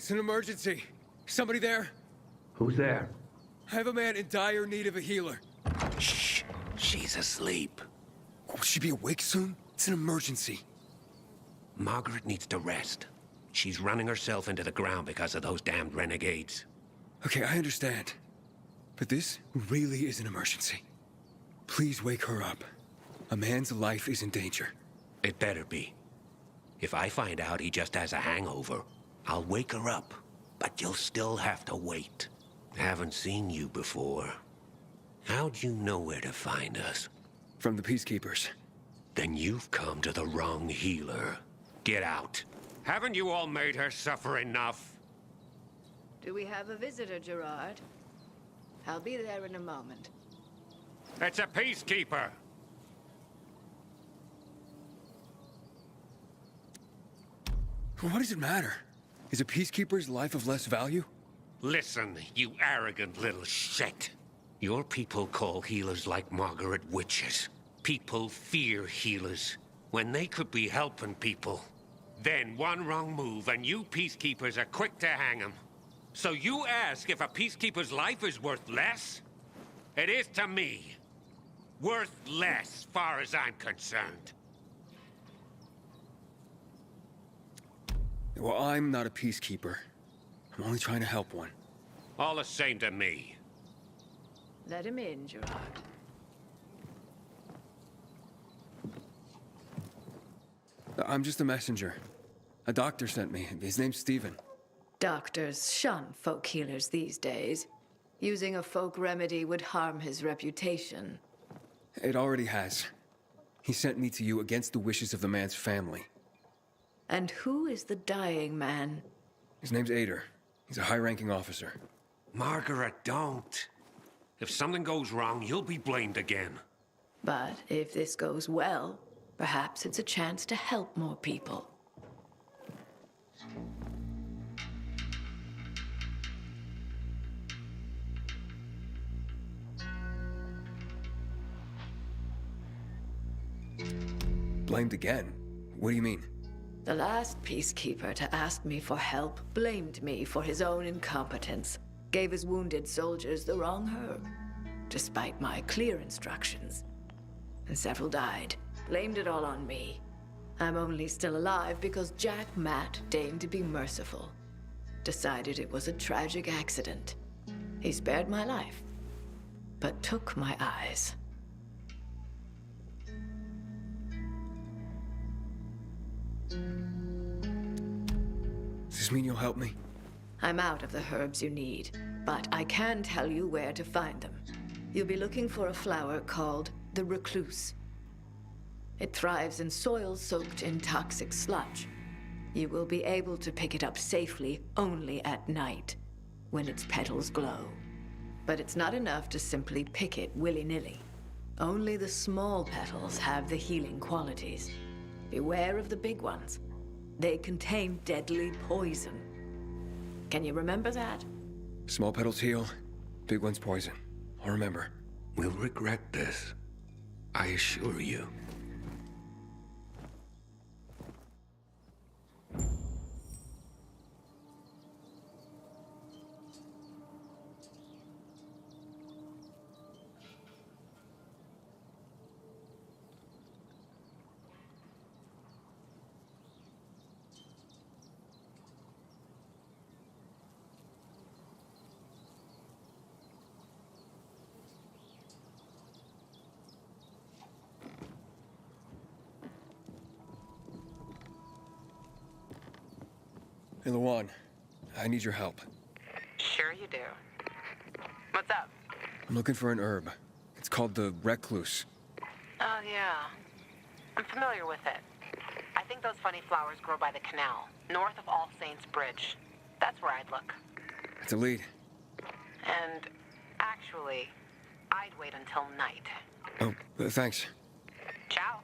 It's an emergency. Somebody there? Who's there? I have a man in dire need of a healer. Shh. She's asleep. Will she be awake soon? It's an emergency. Margaret needs to rest. She's running herself into the ground because of those damned renegades. Okay, I understand. But this really is an emergency. Please wake her up. A man's life is in danger. It better be. If I find out he just has a hangover, I'll wake her up. But you'll still have to wait. Haven't seen you before. How'd you know where to find us? From the Peacekeepers. Then you've come to the wrong healer. Get out. Haven't you all made her suffer enough? Do we have a visitor, Gerard? I'll be there in a moment. It's a Peacekeeper. What does it matter? Is a Peacekeeper's life of less value? Listen, you arrogant little shit. Your people call healers like Margaret witches. People fear healers when they could be helping people. Then one wrong move and you Peacekeepers are quick to hang them. So you ask if a Peacekeeper's life is worth less? It is to me. Worth less, far as I'm concerned. Well, I'm not a Peacekeeper. I'm only trying to help one. All the same to me. Let him in, Gerard. I'm just a messenger. A doctor sent me. His name's Stephen. Doctors shun folk healers these days. Using a folk remedy would harm his reputation. It already has. He sent me to you against the wishes of the man's family. And who is the dying man? His name's Ader. He's a high-ranking officer. Margaret, don't. If something goes wrong, you'll be blamed again. But if this goes well, perhaps it's a chance to help more people. Blamed again? What do you mean? The last Peacekeeper to ask me for help blamed me for his own incompetence. Gave his wounded soldiers the wrong herb, despite my clear instructions. And several died. Blamed it all on me. I'm only still alive because Jack Matt deigned to be merciful. Decided it was a tragic accident. He spared my life, but took my eyes. Does this mean you'll help me? I'm out of the herbs you need, but I can tell you where to find them. You'll be looking for a flower called the recluse. It thrives in soil soaked in toxic sludge. You will be able to pick it up safely only at night, when its petals glow. But it's not enough to simply pick it willy-nilly. Only the small petals have the healing qualities. Beware of the big ones. They contain deadly poison. Can you remember that? Small petals heal, big ones poison. I'll remember. We'll regret this. I assure you. Hey, Lawan, I need your help. Sure you do. What's up? I'm looking for an herb. It's called the recluse. Oh, yeah. I'm familiar with it. I think those funny flowers grow by the canal, north of All Saints Bridge. That's where I'd look. It's a lead. And actually, I'd wait until night. Oh, thanks. Ciao.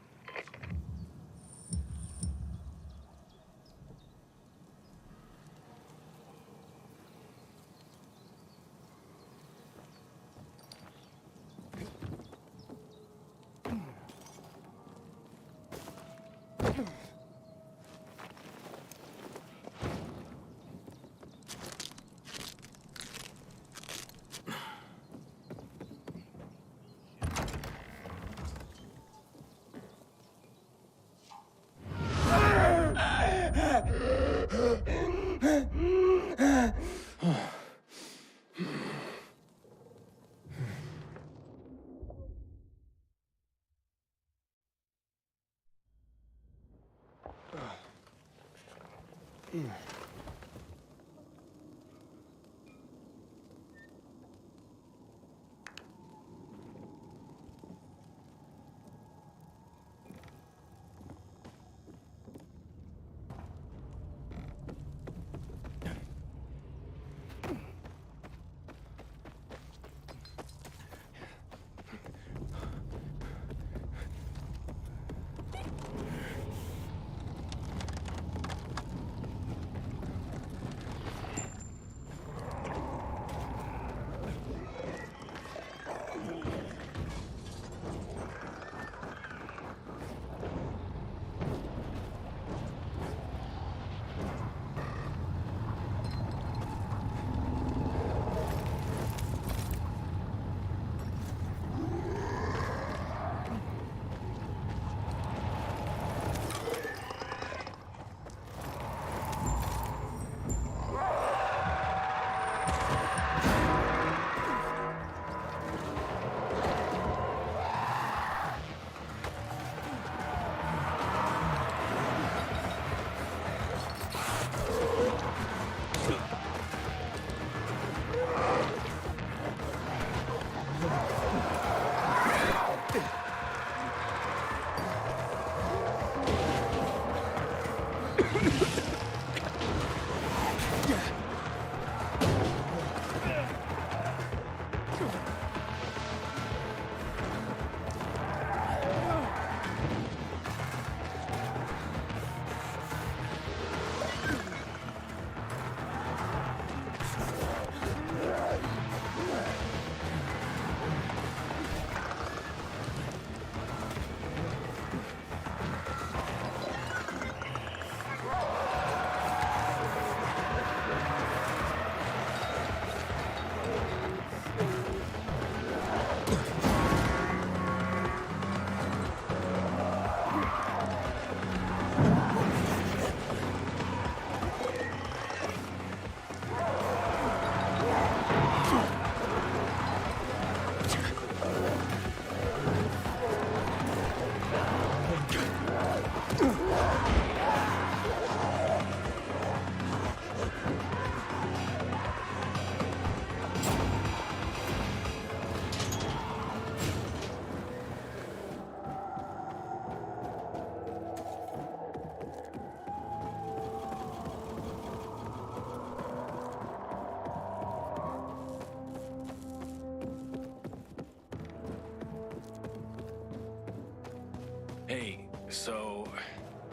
Hey, so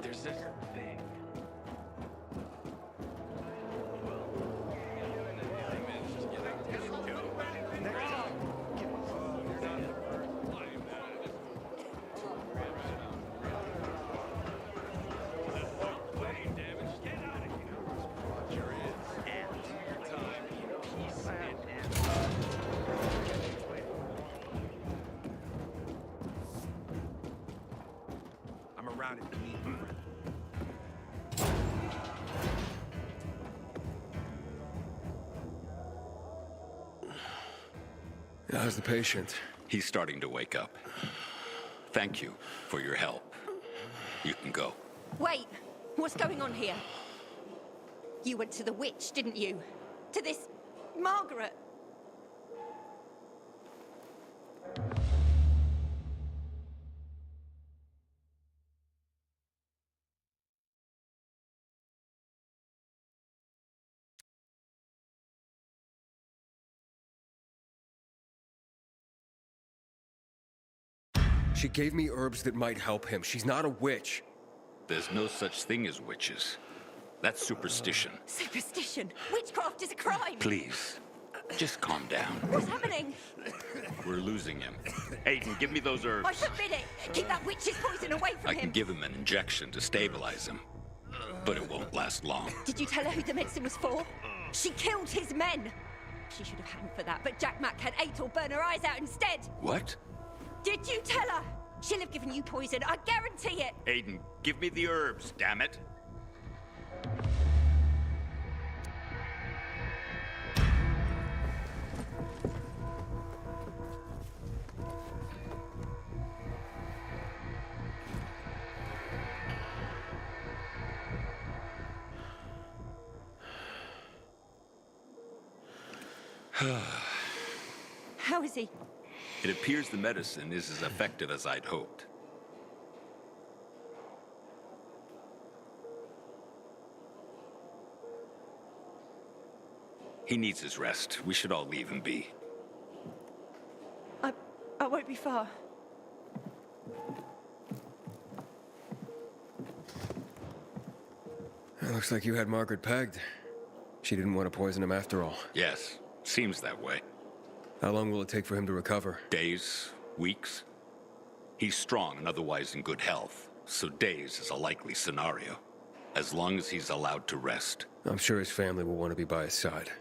there's this thing. I'm around if you need me, friend. How's the patient? He's starting to wake up. Thank you for your help. You can go. Wait, what's going on here? You went to the witch, didn't you? To this Margaret. She gave me herbs that might help him. She's not a witch. There's no such thing as witches. That's superstition. Superstition? Witchcraft is a crime! Please, just calm down. What's happening? We're losing him. Aiden, give me those herbs. I forbid it! Keep that witch's poison away from I him! can give him an injection to stabilize him, but it won't last long. Did you tell her who the medicine was for? She killed his men! She should have hanged for that, but Jack Mack had Atel burn her eyes out instead! What? Did you tell her? She'll have given you poison, I guarantee it! Aiden, give me the herbs, damn it. How is he? It appears the medicine is as effective as I'd hoped. He needs his rest. We should all leave him be. I won't be far. It looks like you had Margaret pegged. She didn't want to poison him after all. Yes, seems that way. How long will it take for him to recover? Days, weeks. He's strong and otherwise in good health, so days is a likely scenario. As long as he's allowed to rest. I'm sure his family will want to be by his side.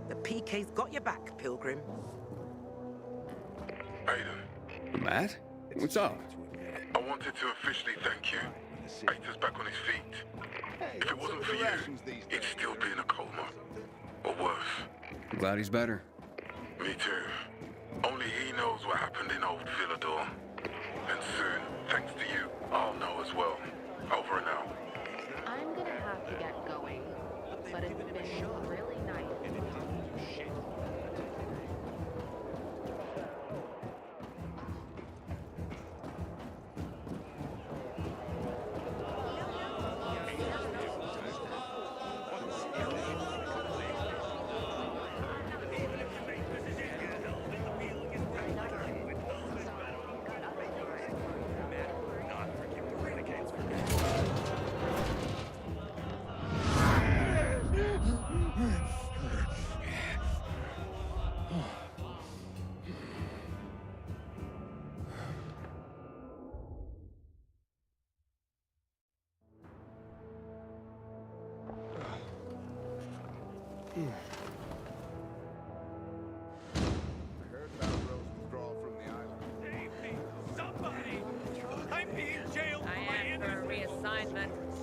The PK's got your back, Pilgrim. Aiden, Matt? What's up? I wanted to officially thank you. Aita's back on his feet. If it wasn't for you, he'd still be in a coma. Or worse. I'm glad he's better. Me too. Only he knows what happened in old Villador. And soon, thanks to you, I'll know as well. Over and out. I'm gonna have to get going, but it's been really nice.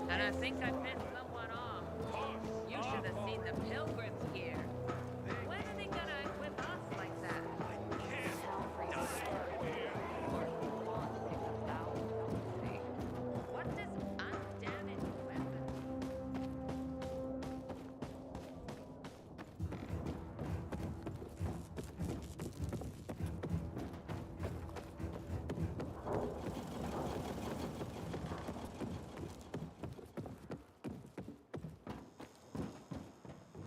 And I think I pissed someone off. You should have seen the Pilgrim's gear. When are they gonna equip us like that? What does undamaged weapon?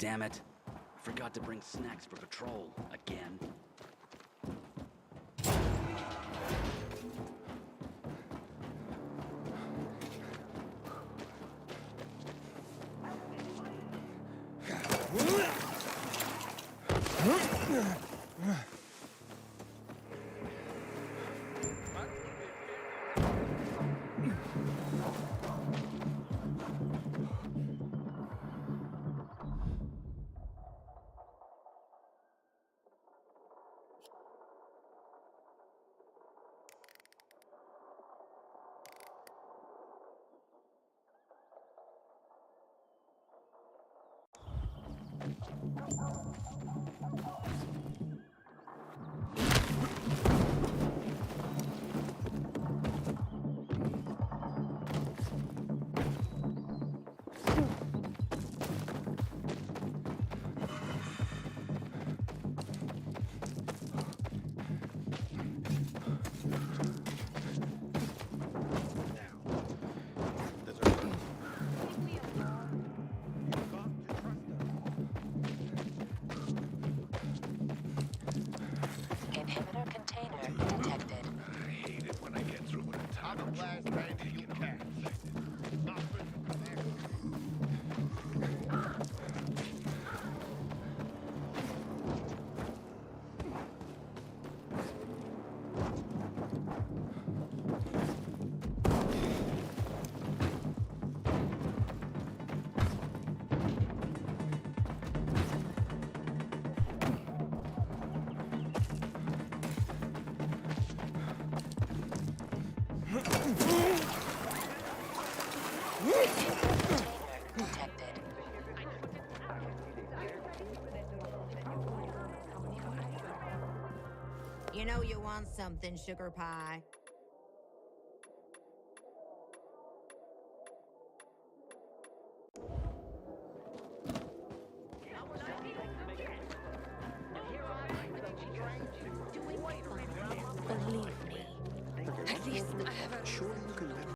Damn it. I forgot to bring snacks for patrol again. Inhibitor container detected. I hate it when I get through an attack. I'm the last bandit you can. You know you want something, sugar pie. Believe me, at least I have a